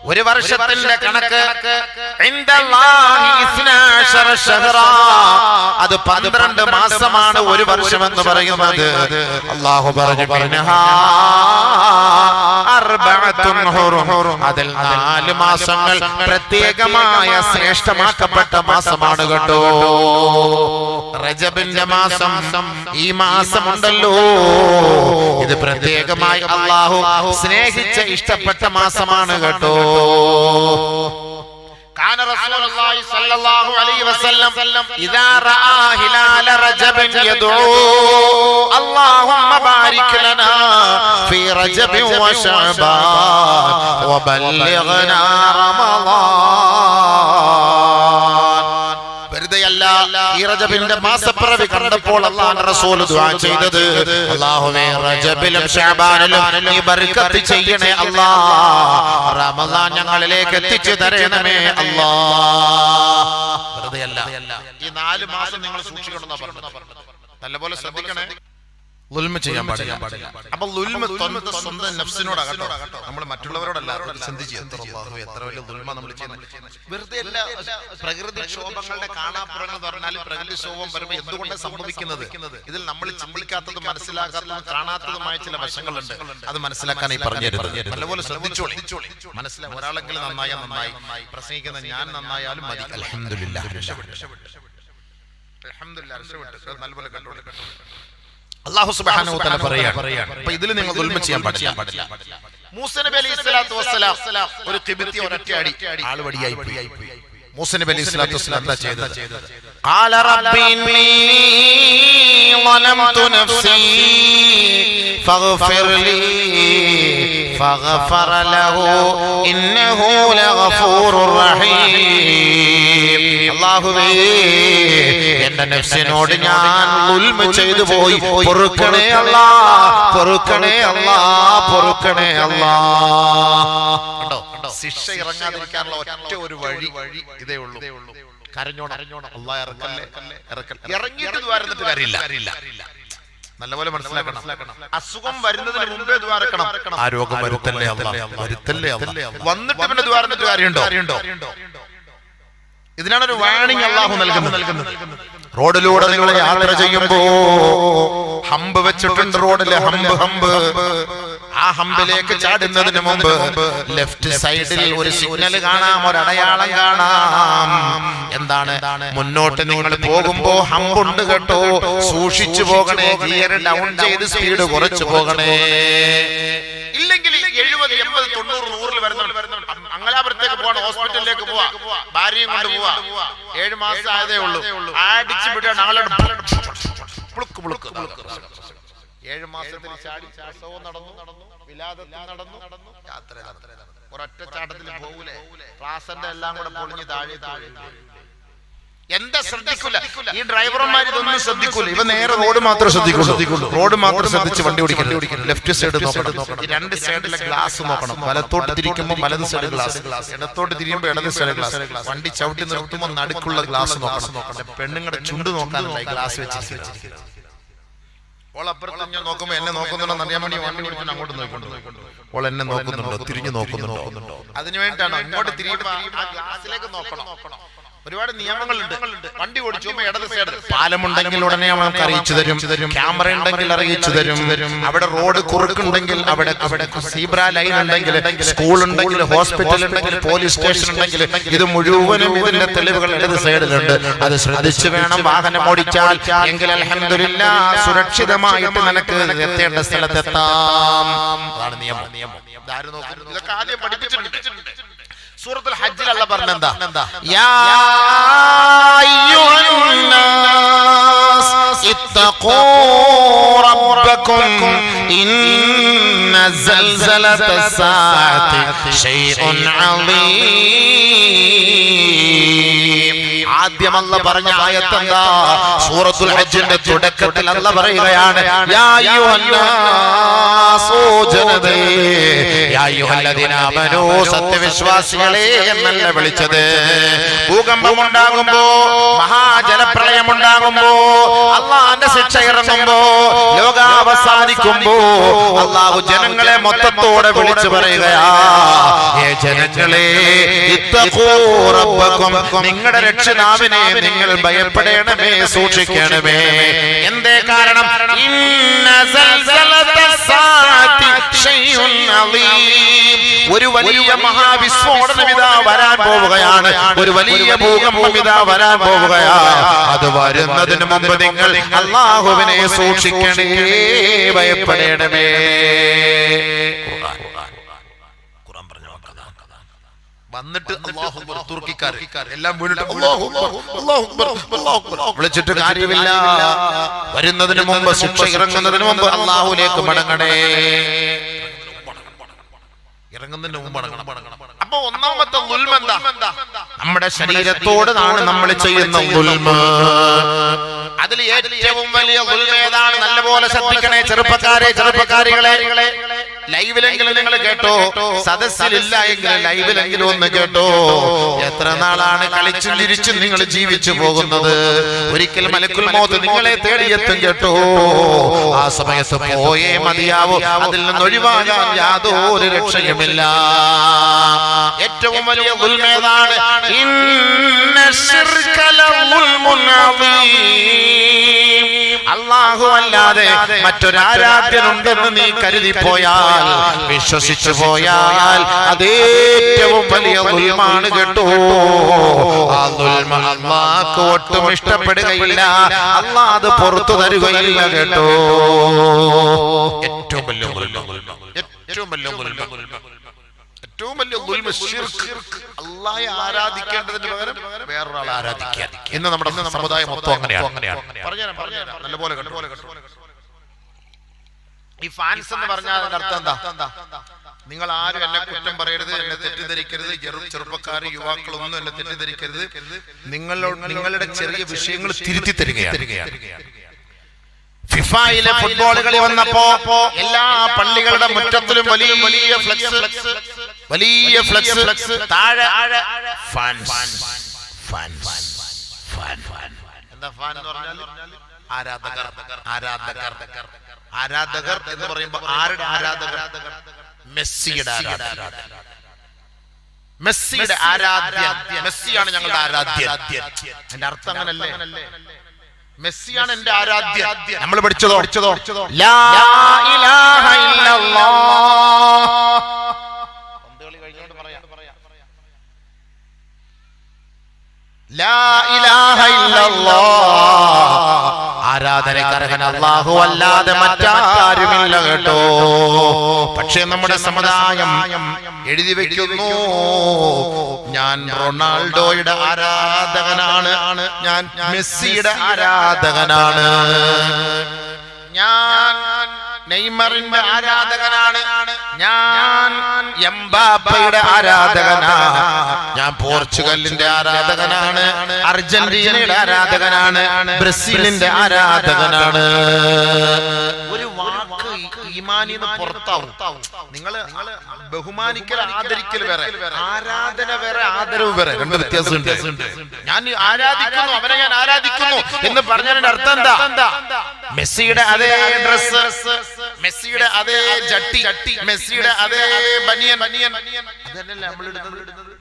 ഒരു വർഷത്തിന്റെ കണക്ക് ഇൻദല്ലാഹി 12 ശഹ്റാ, അത് 12 മാസമാണ് ഒരു വർഷം എന്ന് പറയുന്നത്. അല്ലാഹു പറഞ്ഞു അതിൽ 4 മാസങ്ങൾ പ്രത്യേകമായ ശ്രേഷ്ഠമാക്കപ്പെട്ട മാസമാണ് കേട്ടോ. റജബിന്റെ മാസം, ഈ മാസമുണ്ടല്ലോ, ഇത് പ്രത്യേകമായി അല്ലാഹു സ്നേഹിച്ച ഇഷ്ടപ്പെട്ട മാസമാണ് കേട്ടോ. كان رسول الله صلى الله عليه وسلم إذا رأى هلال رجب يدعو اللهم بارك لنا في رجب وشعبان وبلغنا رمضان. ഈ റജബിന്റെ മാസപ്പിറവി കണ്ടപ്പോൾ അല്ലാഹുവിന്റെ റസൂൽ ദുആ ചെയ്തത്, അല്ലാഹുവേ റജബിലും ശഅബാനിലും നീ ബർക്കത്ത് ചെയ്യണേ അല്ലാഹ്, റമളാൻ ഞങ്ങളിലേക്ക് എത്തിച്ചു തരണമേ അല്ലാഹ്. വെറുതെ അല്ല, ഈ 4 മാസം നിങ്ങൾ സൂക്ഷിക്കണമെന്നാ പറഞ്ഞത്. നല്ലപോലെ ശ്രദ്ധിക്കണേ, ളുൽമ ചെയ്യാൻ പാടില്ല. അപ്പൊ ളുൽമ സ്വന്തം നഫ്സിനോടാകട്ടോ, നമ്മൾ മറ്റുള്ളവരോടല്ല. ചിന്തിച്ച് എത്ര വലിയ ളുൽമ നമ്മൾ ചെയ്യുന്നത്. വെറുതെ അല്ല. പ്രകൃതിക്ഷോഭങ്ങളുടെ കാണാപ്പുറങ്ങൾ എന്ന് പറഞ്ഞാൽ പ്രകൃതിക്ഷോഭം വരുമ്പോൾ എന്തുകൊണ്ടാണ് സംഭവിക്കുന്നത്, ഇതിൽ നമ്മൾ ചിന്തിക്കാത്തതും മനസ്സിലാക്കാത്തതും കാണാത്തതുമായ ചില വശങ്ങളുണ്ട്. അത് മനസ്സിലാക്കാൻ ഈ പറഞ്ഞിരുന്നത് നല്ലപോലെ ശ്രദ്ധിച്ചോളി. മനസ്സിലാവും. ഒരാളെങ്കിലും നന്നായാൽ നന്നായി, പ്രസംഗിക്കുന്ന ഞാൻ നന്നായാലും മതി. അൽഹംദുലില്ലാഹ്, അൽഹംദുലില്ലാഹ്, നല്ലപോലെ കണ്ടോളി. അല്ലാഹു സുബ്ഹാനഹു വ തആല പറയാണ്, അപ്പോൾ ഇതിൽ നിങ്ങൾ ദുൽമ ചെയ്യാൻ പാടില്ല. മൂസ നബി അലൈഹിസ്സലാത്തു വസ്സലാം ഒരു ഖിബ്തി ഒരൊറ്റ അടി ആൾ വടിയായി പോയി. മൂസ നബി അലൈഹിസ്സലാത്തു വസ്സലാം എന്താ ചെയ്തത്? ഖാല റബ്ബി ഇന്നി ളലംതു നഫ്സി ഫഗ്ഫിർ ലീ ഫഗ്ഫറ ലഹു ഇന്നഹു ലഗഫൂറുർ റഹീം. അല്ലാഹുവേ, എന്റെ നഫ്സിനോട് ഞാൻ ദുൽമ ചെയ്തു പോയി, പൊറുക്കണേ അല്ലാഹ്, പൊറുക്കണേ അല്ലാഹ്, പൊറുക്കണേ അല്ലാഹ്. കണ്ടോ, ശിക്ഷ ഇറങ്ങാതിരിക്കാനുള്ള ഒറ്റ ഒരു വഴി ഇതേ ഉള്ളൂ. കരഞ്ഞോണം, അല്ലാഹ് ഇറക്കല്ലേ, ഇറങ്ങിയിട്ട് ദ്വാരന്നിട്ട് കാര്യമില്ല. നല്ലപോലെ മനസ്സിലാക്കണം. അസുഖം വരുന്നതിന് മുമ്പേ ദ്വാരക്കണം. ആ രോഗം വരുത്തല്ലേ അല്ലാഹ്, വരുത്തല്ലേ അല്ലാഹ്. വന്നിട്ട് പിന്നെ ദ്വാരന്നിട്ട് കാര്യമുണ്ടോ? ഇതിനാണ് ഒരു വാണിംഗ് അല്ലാഹു നൽകുന്നത്. റോഡിലൂടെ നിങ്ങൾ യാത്ര ചെയ്യുമ്പോ ഹമ്പ് വെച്ചിട്ടുണ്ട് റോഡില്, ഹമ്പ്. ആ ഹമ്പിലേക്ക് ചാടുന്നതിന് മുമ്പ് ലെഫ്റ്റ് സൈഡിൽ ഒരു സിഗ്നൽ കാണാം, ഒരു അടയാളം കാണാം. എന്താണ്? മുന്നോട്ട് നിങ്ങൾ പോകുമ്പോ ഹമ്പുണ്ട് കേട്ടോ, സൂക്ഷിച്ചു പോകണേ, ഗിയർ ഡൗൺ ചെയ്ത് സ്പീഡ് കുറച്ചു പോകണേ. ഇല്ലെങ്കിൽ 70, 80, 90, 100 വരുന്ന മംഗലാപുരത്തേക്ക് പോകണം, ഹോസ്പിറ്റലിലേക്ക് പോവാ, ഭാര്യയും കൊണ്ട് പോവാ. 7 മാസം ആയതേ ഉള്ളൂ, അടിച്ചു വിട്ടാണ് ആളോട് 7 മാസത്തിൽ ചാടി പ്രസവം നടന്നു, വിലാദത്തിൽ നടന്നു, യാത്ര ഒരൊറ്റ ചാട്ടത്തിൽ പോകൂലേ, പ്ലാസന്റെ എല്ലാം കൂടെ പൊളിഞ്ഞ് താഴെ. എന്താ ശ്രദ്ധിക്കില്ല ഈ ഡ്രൈവർമാർ, ഇതൊന്നും ശ്രദ്ധിക്കൂല. ഇവ നേരെ റോഡ് മാത്രം ശ്രദ്ധിക്കുള്ളൂ, റോഡ് മാത്രം ശ്രദ്ധിച്ച് വണ്ടി ഓടിക്കണം. ലെഫ്റ്റ് സൈഡ് നോക്കണം, 2 സൈഡിലെ ഗ്ലാസ് നോക്കണം. വലത്തോട്ട് തിരിക്കുമ്പോൾ വലത് സൈഡ് ഗ്ലാസ്, ഇടത്തോട്ട് തിരിയുമ്പോൾ ഇടത് സൈഡ് ഗ്ലാസ്. വണ്ടി ചവിട്ടി നിർത്തുമ്പോൾ നടുക്കുള്ള ഗ്ലാസ് നോക്കണം. പെണ്ണുങ്ങളുടെ ചുണ്ട് നോക്കാനുള്ള ഗ്ലാസ് വെച്ചിരിക്കുന്നത്. ഓളപ്പുറത്ത് ഞാൻ നോക്കുമ്പോ എന്നെ നോക്കുന്നുണ്ടോ അറിയാൻ വേണ്ടി വണ്ടി ഓടിക്കാൻ അങ്ങോട്ട് നോക്കിക്കൊണ്ടു. ഓൾ എന്നെ നോക്കുന്നുണ്ടോ, തിരിഞ്ഞു നോക്കുന്നുണ്ടോ? അതിനുവേണ്ടിയാണ് അങ്ങോട്ട് തിരിയുമ്പോൾ ആ ഗ്ലാസിലേക്ക് നോക്കണം. ഒരുപാട് നിയമങ്ങളുണ്ട്. വണ്ടി ഓടിച്ചുമ്പോ ഇടത് സൈഡ് പാലമുണ്ടെങ്കിൽ ഉടനെ നമുക്ക് അറിയിച്ചു തരും, ക്യാമറ ഉണ്ടെങ്കിൽ അറിയിച്ചു തരും. അവിടെ റോഡ് കുറുക്കുണ്ടെങ്കിൽ, അവിടെ സീബ്ര ലൈൻ ഉണ്ടെങ്കിൽ, സ്കൂൾ ഉണ്ടെങ്കിൽ, ഹോസ്പിറ്റൽ ഉണ്ടെങ്കിൽ, പോലീസ് സ്റ്റേഷൻ ഉണ്ടെങ്കിൽ, ഇത് മുഴുവനും ഇതിന്റെ തെളിവുകൾ ഇടത് സൈഡിലുണ്ട്. അത് ശ്രദ്ധിച്ചു വേണം വാഹനം ഓടിച്ചാൽ. എങ്കിൽ അൽഹംദുലില്ലാഹ് സുരക്ഷിതമായിട്ട് നിനക്ക് എത്തേണ്ട സ്ഥലത്തെത്താം. അതാണ് നിയമം. ഇതൊക്കെ ആദ്യം പഠിപ്പിച്ചിട്ടുണ്ട്. സൂറത്തുൽ ഹജ്ജിൽ അല്ലാഹ് പറഞ്ഞെന്താ? യാ അയ്യുഹന്നാസ് ഇത്തഖൂ റബ്ബക്കും ഇന്ന സൽസലത്തസ്സാഅതി ശൈഉൻ അളീം. ആദ്യം അല്ലാഹ് പറഞ്ഞ ആയത്ത് എന്താ? സൂറത്തുൽ ഹജ്ജിന്റെ തുടക്കത്തിൽ അല്ലാഹ് പറയുകയാണ്, യാ അയ്യുഹന്നാസ്, ഓ ജനതേ, യാ അയ്യുഹല്ലദീന ആമനൂ, സത്യവിശ്വാസികളെ എന്നല്ല വിളിച്ചത്. ഭൂകമ്പം ഉണ്ടാകുമ്പോ, മഹാജല ജലപ്രളയമുണ്ടാകുമ്പോ, അള്ളാന്റെ ശിക്ഷ ഇറങ്ങുമ്പോ, ലോകാവസാനിക്കുമ്പോ അള്ളാഹു ജനങ്ങളെ മൊത്തത്തോടെ വിളിച്ചു പറയുകയാ, ഏ ജനങ്ങളെ, ഇത്തഖൂ റബ്ബക്കും, നിങ്ങളുടെ രക്ഷിതാവിനെ നിങ്ങൾ ഭയപ്പെടണമേ, സൂക്ഷിക്കണമേ. എന്തേ കാരണം? ഇന്ന സൽസലത്തസ്സാഅത്തി ശൈഉൻ അളീം, ഒരു വലിയ മഹാവിസ്ഫോടനം ഇതാ വരാൻ പോവുകയാണ്, ഒരു വലിയ ഭൂകമ്പം ഇതാ വരാൻ പോവുകയാണ്. അത് വരുന്നതിന് മുമ്പ് നിങ്ങൾ അല്ലാഹുവിനെ സൂക്ഷിക്കണേ, ഭയപ്പെടണമേ. വന്നിട്ട് തുർക്കിക്കാർ എല്ലാം വിളിച്ചിട്ട് കാര്യമില്ല. വരുന്നതിന് മുമ്പ്, ശിക്ഷ ഇറങ്ങുന്നതിന് മുമ്പ് അല്ലാഹുവിലേക്ക് മടങ്ങണേ, ഇറങ്ങുന്നതിന് മുമ്പ് മടങ്ങണം. അപ്പൊ ഒന്നാമത്തെ ദുൽമ എന്താ? നമ്മുടെ ശരീരത്തോടാണ് നമ്മൾ ചെയ്യുന്ന ദുൽമ. അതിൽ ഏറ്റവും വലിയ ദുൽമ ഏതാണ്? നല്ലപോലെ ശ്രദ്ധിക്കണേ ചെറുപ്പക്കാരെ, ചെറുപ്പക്കാരികളെ. ലൈവിലെങ്കിലും നിങ്ങൾ കേട്ടോ, സദസ്സിലില്ല എങ്കിൽ ലൈവിലെങ്കിലും ഒന്ന് കേട്ടോ. എത്ര നാളാണ് കളിച്ചും തിരിച്ചും നിങ്ങൾ ജീവിച്ചു പോകുന്നത്? ഒരിക്കൽ മലക്കുൽ മൗത്ത് നിങ്ങളെ തേടിയെത്തും കേട്ടോ. ആ സമയത്ത് പോയേ മതിയാവൂ, അതിൽ നിന്ന് ഒഴിവാകാൻ യാതൊരു രക്ഷയുമില്ല. ഏറ്റവും വലിയ ദുൽമ ഏതാണ്? ഇന്ന ശിർക ലദുൽമുൻ അദീം, അല്ലാഹു അല്ലാതെ മറ്റൊരാരാധ്യനുണ്ടെന്ന് നീ കരുതിപ്പോയാൽ, വിശ്വസിച്ചു പോയാൽ, അതേറ്റവും വലിയ ദുൽമാണ് കേട്ടോ. ആ ദുൽമ അല്ലാഹു ഒട്ടും ഇഷ്ടപ്പെടുകയില്ല, അല്ലാഹു അത് പുറത്തു തരുകയില്ല കേട്ടോ. ഏറ്റവും വലിയ ദുൽമ, ഏറ്റവും വലിയ ദുൽമ, ഏറ്റവും വലിയ ദുൽമ ശിർക്ക്. അല്ലാഹയെ ആരാധിക്കേണ്ടതിന് പകരം വേറൊരാളെ ആരാധിക്കുക. ഇന്ന് നമ്മുടെ സമുദായം മൊത്തം അങ്ങനെയാണ്. നല്ലപോലെ കേട്ടോ. ഈ ഫാൻസ് എന്ന് പറഞ്ഞാൽ അതിന്റെ അർത്ഥം എന്താ? നിങ്ങൾ ആരും എന്നെ കുറ്റം പറയരുത്, എന്നെ തെറ്റിദ്ധരിക്കരുത്, ചെറുപ്പക്കാർ യുവാക്കളൊന്നും എന്നെ തെറ്റിദ്ധരിക്കരുത്. നിങ്ങളുടെ ചെറിയ വിഷയങ്ങൾ തിരുത്തി തരികയാണ്. ഫിഫയിലെ ഫുട്ബോൾ കളി വന്നപ്പോ എല്ലാ പള്ളികളുടെ മുറ്റത്തിലും വലിയ ഫ്ലക്സ്, താഴെ എന്താ ഫാൻ എന്ന് പറഞ്ഞാൽ ആരാധകർ. ആരാധകർ എന്ന് പറയുമ്പോ ആരുടെ ആരാധകർ? മെസ്സിയുടെ ആരാധകർ. മെസ്സിയുടെ ആരാധ്യൻ. മെസ്സിയാണ് ഞങ്ങളുടെ ആരാധ്യൻ. എന്റെ അർത്ഥം അങ്ങനല്ലേ? മെസ്സിയാണ് എന്റെ ആരാധ്യൻ. നമ്മൾ പഠിച്ചതോ ലാ ഇലാഹ ഇല്ലല്ലാഹ്. പന്തുകളി കഴിഞ്ഞോണ്ട് പറയാം, ലാ ഇലാഹ ഇല്ലല്ലാഹ്, ആരാധനക്കർഹൻ അല്ലാഹു അല്ലാതെ മറ്റാരുമില്ല കേട്ടോ. പക്ഷേ നമ്മുടെ സമുദായം എഴുതി വെക്കുന്നു, ഞാൻ റൊണാൾഡോയുടെ ആരാധകനാണ്, ഞാൻ മെസ്സിയുടെ ആരാധകനാണ്, ഞാൻ നെയ്മറിന്റെ ആരാധകനാണ്, ഞാൻ എംബാപ്പയുടെ ആരാധകനാണ്, ഞാൻ പോർച്ചുഗലിന്റെ ആരാധകനാണ്, അർജന്റീനയുടെ ആരാധകനാണ്, ബ്രസീലിന്റെ ആരാധകനാണ്. ഒരു വാക്ക് ഈമാനിന്ന് പുറത്താവും. നിങ്ങൾ ബഹുമാനിക്കൽ, ആദരിക്കൽ വേറെ, ആരാധന വേറെ, ആദരവ് വേറെ, രണ്ട് വ്യത്യാസമുണ്ട്. ഞാൻ ആരാധിക്കുന്നു, അവനെ ഞാൻ ആരാധിക്കുന്നു എന്ന് പറഞ്ഞതിന്റെ അർത്ഥം എന്താ? മെസ്സിയുടെ അതേ ഡ്രസ്, മെസ്സിയുടെ അതേ ജട്ടി, മെസ്സിയുടെ അതേ ബനിയൻ, അതല്ലേ നമ്മൾ ഇടുന്നത്.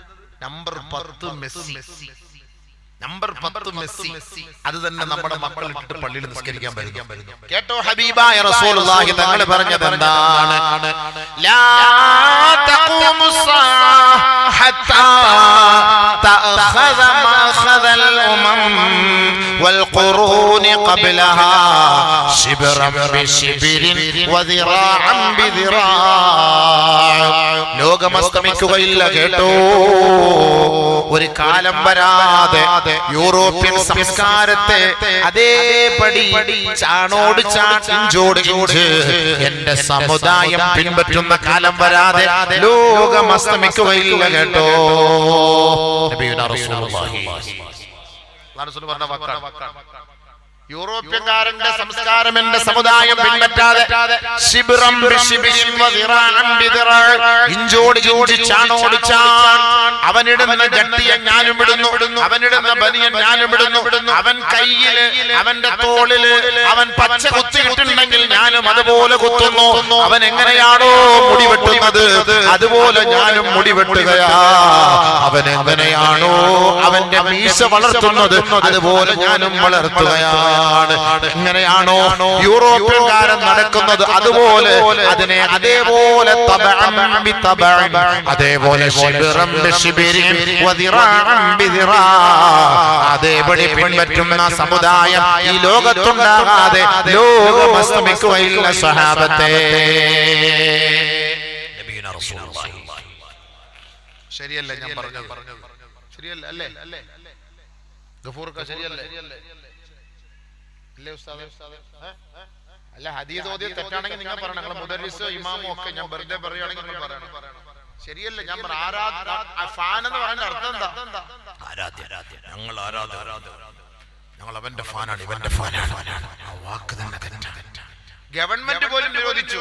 നമ്പർ 10 മെസ്സി, നമ്പർ 10 മെസ്സി, അത് തന്നെ നമ്മുടെ മക്കൾ ഇട്ടിട്ട് പള്ളിയിൽ നിസ്കരിക്കാൻ പറ്റും. കേട്ടോ, ഹബീബായ റസൂലുള്ളാഹി തങ്ങൾ പറഞ്ഞത് എന്താണ്? ലാ തഖൂമുസ്സാഅ ഹത്താ തഅഖദ മാഖദൽ ഉമം വൽ ഖുറൂനി ഖബ്ലഹാ ശിബ്റൻ ബിശിബ്രിൻ വദിറാഅൻ ബിദിറാഅ. ലോകം അസ്തമിക്കുകയില്ല കേട്ടോ. ഒരു കാലം വരാതെ യൂറോപ്യൻ സംസ്കാരത്തെ അതേപടി ചാണോട് ചാഞ്ചോട് ഇഞ്ച് എന്റെ സമുദായം പിൻപറ്റുന്ന കാലം വരാതെ ലോകം അസ്തമിക്കുകയില്ല കേട്ടോ. നബിയുനാ റസൂലുള്ളാഹി പറഞ്ഞ വാക്കാണ്. യൂറോപ്യൻകാരന്റെ സംസ്കാരം എന്റെ സമുദായം പിൻപറ്റാതെ ഇഞ്ചോട് ഇഞ്ച് ചാണോട് ചാൺ അവനിടുന്ന ജട്ടിയെ ഞാനും ഇടുന്നു, അവനിടുന്ന ബനിയൻ ഞാനും ഇടുന്നു, അവൻ കയ്യില് അവന്റെ തോളില് അവൻ പച്ച കുത്തിയിട്ടുണ്ടെങ്കിൽ ഞാനും അതുപോലെ കുത്തുന്നു. അവൻ എങ്ങനെയാണോ മുടി വെട്ടുന്നത് അതുപോലെ ഞാനും മുടി വെട്ടുകയാ. അവൻ എങ്ങനെയാണോ അവന്റെ മീശ വളർത്തുന്നത് അതുപോലെ ഞാനും വളർത്തുകയാണ്. എങ്ങനെയാണോ യൂറോപ്യൻകാരൻ നടക്കുന്നത് അതുപോലെ അതിനെ അതേപോലെ അതേപോലെ അതേപടി പിൻപറ്റുന്ന സമുദായം ഈ ലോകത്തുണ്ടാകാതെ ലോകം അസ്തമിക്കുകയില്ല. സഹാബത്തെ ശരിയല്ലേ ഞാൻ പറഞ്ഞത്? ശരിയല്ല അല്ലേ? ഗഫൂർക്ക ശരിയല്ലേ? അല്ല, ഹദീസ് ഓതിയ തെറ്റാണെങ്കിൽ നിങ്ങൾ പറയണം. നിങ്ങൾ മുദരിസോ ഇമാമോ ഒക്കെ ഞാൻ വെറുതെ പറയുകയാണെങ്കിൽ നിങ്ങൾ പറയണം. ശരിയല്ലേ? ഞാൻ ഫാൻ എന്ന് പറയുന്ന അർത്ഥം എന്താ? ഞങ്ങൾ ഞങ്ങൾ അവന്റെ ഫാനാണ്, ഇവന്റെ ഫാനാണ്. ആ വാക്ക് തന്നെ തെറ്റാണ്. ഗവൺമെന്റ് പോലും വിരോധിച്ചു.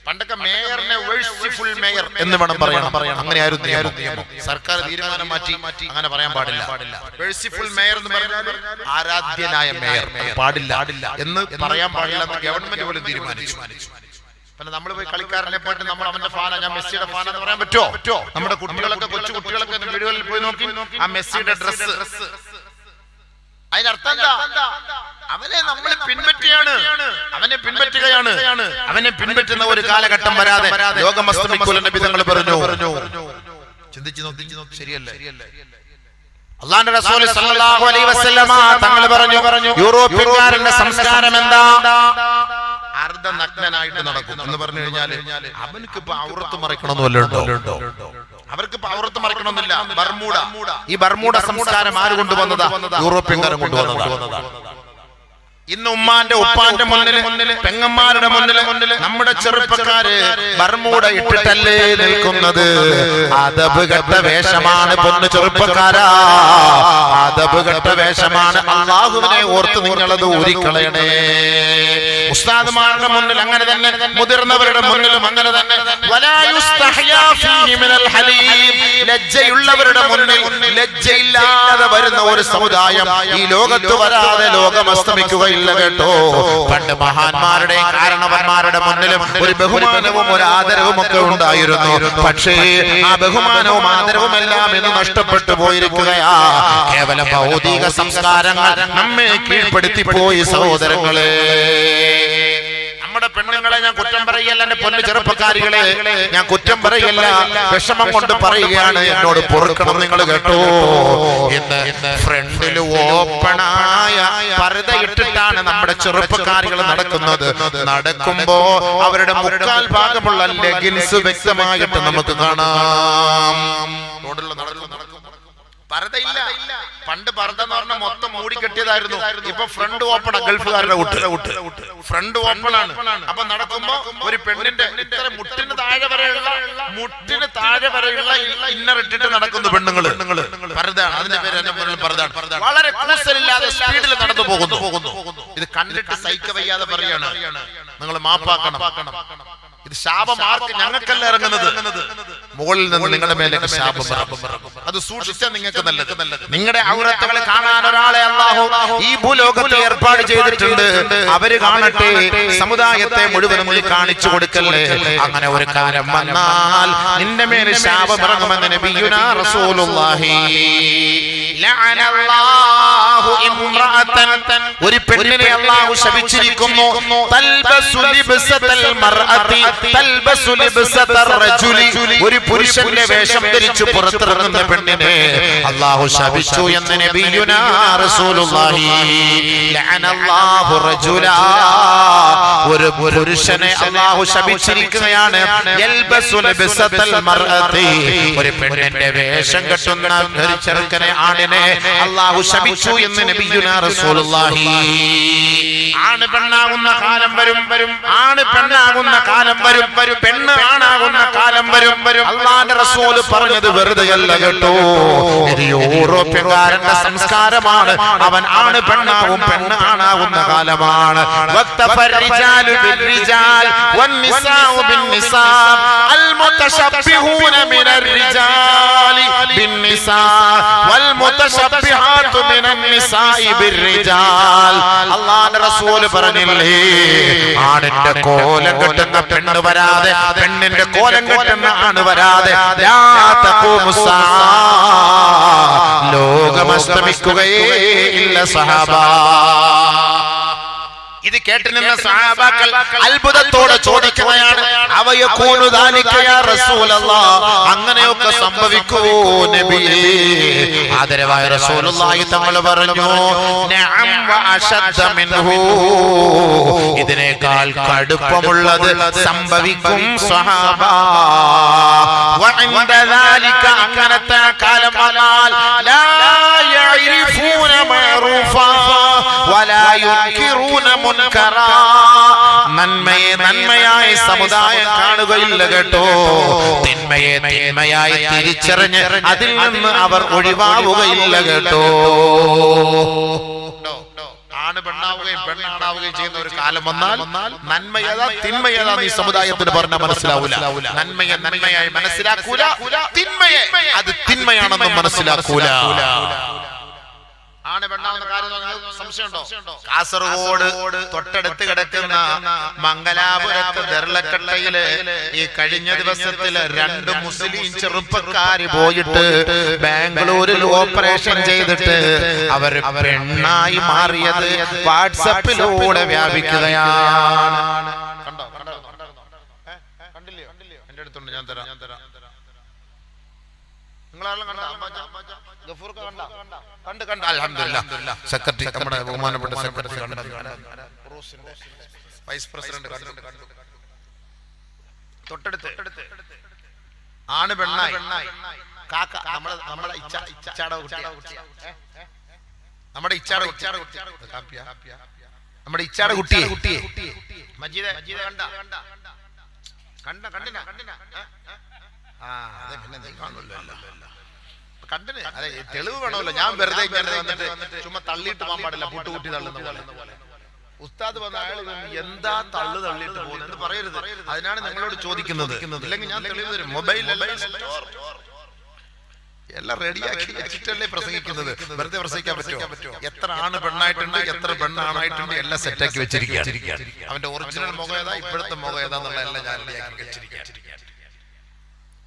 പണ്ടൊക്കെ മേയറിനെ വേഴ്സിഫുൾ മേയർ എന്ന് വേണം പറയണം. അങ്ങനെയായിരുന്നു നിയമം. സർക്കാർ തീരുമാനം മാറ്റി അങ്ങനെ പറയാൻ പാടില്ല. വേഴ്സിഫുൾ മേയർ എന്ന് പറഞ്ഞാൽ ആരാധ്യനായ മേയർ പാടില്ല എന്ന് പറയാൻ പാടില്ല എന്ന് ഗവൺമെന്റ് പോലും തീരുമാനിച്ചു. പിന്നെ നമ്മൾ പോയി കളിക്കാരനെ പോയിട്ട് നമ്മൾ അവന്റെ ഫാനാ, ഞാൻ മെസ്സിയുടെ ഫാനെന്ന് പറയാൻ പറ്റുമോ? നമ്മുടെ കുട്ടികളൊക്കെ കൊച്ചു കുട്ടികളൊക്കെ വീടുകളിൽ പോയി നോക്കി ആ മെസ്സിയുടെ ഡ്രസ്, അതിനർത്ഥം എന്താ? അവനെ നമ്മൾ പിൻപറ്റുകയാണ്, അവനെ പിൻപറ്റുന്ന ഒരു കാലഘട്ടം വരാതെ ലോകം അസ്തമിക്കൂല നബി തങ്ങൾ പറഞ്ഞു. ചിന്തിച്ചു നോക്കി, ശരിയല്ലേ? അല്ലാഹുവിന്റെ റസൂൽ സല്ലല്ലാഹു അലൈഹി വസല്ലമ തങ്ങൾ പറഞ്ഞു, യൂറോപ്യൻകാരന്റെ സംസ്കാരം എന്താ? അർദ്ധനഗ്നനായിട്ട് നടക്കും എന്ന് പറഞ്ഞു കഴിഞ്ഞാൽ അവനക്ക് ഇപ്പൊ ഔറത്ത് മറയ്ക്കണമെന്നല്ലോ. അവർക്ക് ഔറത്ത് മറയ്ക്കണമെന്നില്ല. ബർമൂഡ, ഈ ബർമൂഡ സംസ്കാരം ആര് കൊണ്ടുവന്നതാ? യൂറോപ്യൻകാരൻ കൊണ്ടുവന്നതാ. ഇന്ന് ഉമ്മാന്റെ ഉപ്പാന്റെ മുന്നില് പെങ്ങന്മാരുടെ മുന്നില് നമ്മുടെ ചെറുപ്പക്കാര് ബർമൂഡ ഇട്ടിട്ടല്ലേ നിൽക്കുന്നത്. അദബ് കെട്ട വേഷമാണ് പൊന്നു ചെറുപ്പക്കാരാ, അദബ് കെട്ട വേഷമാണ്. അല്ലാഹുവിനെ ഓർത്ത് നിങ്ങളത് ഊരിക്കളയണേ. ഉസ്താദുമാരുടെ മുന്നിൽ അങ്ങനെ തന്നെ, മുതിർന്നവരുടെ മുന്നിലും അങ്ങനെ തന്നെ. ലജ്ജയുള്ളവരുടെ മുന്നിൽ ലജ്ജയില്ലാതെ വരുന്ന ഒരു സമുദായം ഈ ലോകത്ത് വരാതെ ലോകം അസ്തമിക്കുകയില്ല കേട്ടോ. പണ്ട് മഹാന്മാരുടെയും കാരണവന്മാരുടെ മുന്നിലും ഒരു ബഹുമാനവും ഒരു ആദരവും ഒക്കെ ഉണ്ടായിരുന്നു. പക്ഷേ ആ ബഹുമാനവും ആദരവും എല്ലാം ഇന്ന് നഷ്ടപ്പെട്ടു പോയിരിക്കുകയാ. കേവല ഭൗതിക സംസ്കാരങ്ങൾ നമ്മെ കീഴ്പ്പെടുത്തി പോയി സഹോദരങ്ങളെ. നമ്മുടെ പെണ്ണുങ്ങളെ ഞാൻ കുറ്റം പറയല്ല, എന്റെ പൊന്നു ചെറുപ്പക്കാരികളെ ഞാൻ കുറ്റം പറയല്ല, വിഷമം കൊണ്ട് പറയുകയാണ്. എന്നോട് പൊറുക്കണം നിങ്ങൾ കേട്ടോ. ഇന്ന് ഫ്രണ്ടില് ഓപ്പണായ പർദ്ദ ഇട്ടിട്ടാണ് നമ്മുടെ ചെറുപ്പക്കാരികൾ നടക്കുന്നത്. നടക്കുമ്പോ അവരുടെ മുക്കാൽ ഭാഗമുള്ള ലെഗിൻസ് വ്യക്തമായിട്ട് നമുക്ക് കാണാം. റോഡിൽ നടക്കും പർദ്ദയില്ല. പണ്ട് പർദ്ദ എന്ന് പറഞ്ഞാൽ മൊത്തം മൂടി കെട്ടിയതായിരുന്നു. ഇപ്പൊ ഫ്രണ്ട് ഓപ്പൺ, ഗൾഫുകാരുടെ ഫ്രണ്ട് ഓപ്പൺ ആണ്. അപ്പൊ നടക്കുമ്പോ ഒരു പെണ്ണിന്റെ ഇത്ര മുട്ടിന് താഴെ വരെയുള്ള ഇന്നർ ഇട്ടിട്ട് നടക്കുന്നു പെണ്ണുങ്ങള്. പർദ്ദയാണ് അതിന്റെ പേര്. പർദ്ദയാണ്. വളരെ കൂസലില്ലാതെ സ്പീഡിൽ നടന്നു പോകുന്നു. ഇത് കണ്ടിട്ട് സഹിക്ക വയ്യാതെ പറയാണ്, നിങ്ങൾ മാപ്പാക്കണം. ഇത് ശാപമാർക്ക് ഞങ്ങൾക്കല്ല ഇറങ്ങുന്നത്, മുകളിൽ നിന്ന് നിങ്ങളുടെ മേലേക്ക് ശാപം. അത് സൂക്ഷിച്ചാൽ നിങ്ങൾക്ക് നല്ലത്. നിങ്ങളുടെ ഔറത്തുകളെ കാണാൻ ഒരാളെ അല്ലാഹു ഈ ഭൂലോകത്ത് ഏർപ്പാട് ചെയ്തിട്ടുണ്ട്. അവര് കാണട്ടെ, സമുദായത്തെ മുഴുവനും കാണിച്ചു കൊടുക്കല്ലേ. അങ്ങനെ ഒരു കാലം വന്നാൽ നിന്റെ മേലെ ശാപം ഇറങ്ങുമെന്ന് നബിയുനാ റസൂലുള്ളാഹി. ലഅനല്ലാഹു ഇംറഅതൻ, ഒരു പെണ്ണിനെ അല്ലാഹു ശപിച്ചിരിക്കുന്നു. തൽബസു ലിബ്സതൽ മർഅതി തൽബസു ലിബ്സതർ റജുലി, ഒരു പുരുഷന്റെ വേഷം ധരിച്ചു പുറത്തിറങ്ങുന്ന പെണ്ണിനെ അല്ലാഹു ശപിച്ചു എന്ന് നബിയുനാ റസൂലുള്ളാഹി. ലഅനല്ലാഹു റജുലാ, ഒരു പുരുഷനെ അല്ലാഹു ശപിച്ചിരിക്കുകയാണ്. യൽബസു ലിബ്സതൽ മർഅതി, ഒരു പെണ്ണിന്റെ വേഷം കെട്ടുന്ന ഒരു ചെറുക്കനെ ആണിനെ അല്ലാഹു ശപിച്ചു എന്ന് നബിയുനാ റസൂലുള്ളാഹി. ആണ് പെണ്ണാകുന്ന കാലം വരും ആണ് പെണ്ണാകുന്ന കാലം വരും പെണ്ണ് ആണാകുന്ന കാലം വരും അല്ലാഹുവിന്റെ റസൂൽ പറഞ്ഞത് വെറുതെയല്ല കേട്ടോ. ഇത് യൂറോപ്യൻകാരന്റെ സംസ്കാരമാണ്. അവൻ ആണ് പെണ്ണാകും പെണ്ണ് ആണാകുന്ന കാലമാണ്. വഖ്തഫർരിജാലു ബിർരിജാൽ വന്നിസാഉ ബിന്നിസാ അൽമുതശബ്ബിഹൂന മിനർരിജാലി ബിന്നിസാ വൽമുതശബ്ബിഹാതു മിനന്നിസാഇ ബിർരിജാൽ. അല്ലാഹുവിന്റെ റസൂൽ പറഞ്ഞില്ലേ, ആണിന്റെ കോലം കെട്ടുന്ന പെണ്ണ് വരാതെ പെണ്ണിന്റെ കോലം കെട്ടുന്ന ആണ് വരാതെ ലാ തഖൂമുസ്സാ, ലോകം അസ്തമിക്കുകയേ ഇല്ല സഹാബ. ഇത് കേട്ട് നിന്ന സഹാബാക്കൾ അത്ഭുതത്തോടെ ചോദിക്കുകയാണ്, അവയകൂനു ദാലിക യാ റസൂലല്ലാഹ്, അങ്ങനെയൊക്കെ സംഭവിക്കുമോ നബിയേ? ആദരവായ റസൂലുള്ളാഹി തങ്ങൾ പറഞ്ഞു, നഅം വ അശദ്ദ മിൻഹു, ഇതിനേക്കാൾ കടുപ്പമുള്ളത് സംഭവിക്കും സഹാബ. വഇൻദ ദാലിക, അങ്ങനത്തെ കാലം വന്നാൽ ലാ യഅരിഫൂന മഅറൂഫാ വലാ യുൻകിറൂന മുൻകറാ, നന്മയെ നന്മയായി സമുദായം കാണുകയില്ല കേട്ടോ. തിന്മയെ തിന്മയായി തിരിച്ചറിഞ്ഞ് അതിൽ നിന്ന് അവർ ഒഴിവാവുകയില്ല കേട്ടോ. ആണ് പെണ്ണാവുകയും പെണ്ണാണാവുകയും ചെയ്യുന്ന ഒരു കാലം വന്നാൽ നന്മ ഏതാ തിന്മ ഏതാ ഈ സമുദായത്തിന് പറഞ്ഞാൽ മനസ്സിലാവൂല. നന്മയെ നന്മയായി മനസ്സിലാക്കൂല, തിന്മയെ അത് തിന്മയാണെന്നും മനസ്സിലാക്കൂല. ആണ് പെണ്ണാവുന്ന കാര്യം സംശയമുണ്ടോ? കാസർഗോഡ് തൊട്ടടുത്ത് കിടക്കുന്ന മംഗലാപുരത്ത് ദർലക്കട്ടയില് ഈ കഴിഞ്ഞ ദിവസത്തില് 2 മുസ്ലിം ചെറുപ്പക്കാര് പോയിട്ട് ബാംഗ്ലൂരിൽ ഓപ്പറേഷൻ ചെയ്തിട്ട് അവർ പെണ്ണായി മാറിയത് വാട്സപ്പിലൂടെ വ്യാപിക്കുകയാണ്. കണ്ടോ? കണ്ടില്ലയോ? എന്റെ അടുത്തുണ്ട്, ഞാൻ തരാം. നിങ്ങളാരെല്ലാം കണ്ട? കണ്ട് അൽഹംദുലില്ലാഹ്. സെക്രട്ടറി, നമ്മുടെ ബഹുമാനപ്പെട്ട സെക്രട്ടറി കണ്ടു, വൈസ് പ്രസിഡന്റ് കണ്ടു. തൊട്ടടുത്ത് ആണ് പെണ്ണായി കാക്ക, നമ്മുടെ ഇച്ചാട കുട്ടി, നമ്മുടെ ഇച്ചാട കുട്ടിയെ മജീദ് കണ്ടിന കണ്ടിന്. അതെ, തെളിവ് വേണമല്ലോ. ഞാൻ വെറുതെ വന്നിട്ട് ചുമ്മാ തള്ളിയിട്ട് പോകാൻ പാടില്ല, പൂട്ടുകൂട്ടി തള്ളുന്ന പോലെ. ഉസ്താദ് വന്ന അയാൾ എന്താ തള്ളിയിട്ട് പോകുന്നത് എന്ന് പറയരുത്. അതിനാണ് നിങ്ങളോട് ചോദിക്കുന്നത്. ഇല്ലെങ്കിൽ ഞാൻ തെളിവ് തരും. മൊബൈൽ എല്ലാം റെഡിയാക്കി വെച്ചിട്ടല്ലേ പ്രസംഗിക്കുന്നത്. വെറുതെ പ്രസംഗിക്കാൻ പറ്റുമോ? എത്ര ആണ് പെണ്ണായിട്ടുണ്ട്, എത്ര പെണ്ണാണായിട്ടുണ്ട്, എല്ലാം സെറ്റാക്കി വെച്ചിരിക്കുകയാണ്. അവന്റെ ഒറിജിനൽ മുഖം ഏതാ, ഇപ്പോഴത്തെ മുഖം ഏതാന്നുള്ള എല്ലാം ഞാൻ റെഡിയാക്കി വെച്ചിരിക്കുകയാണ്.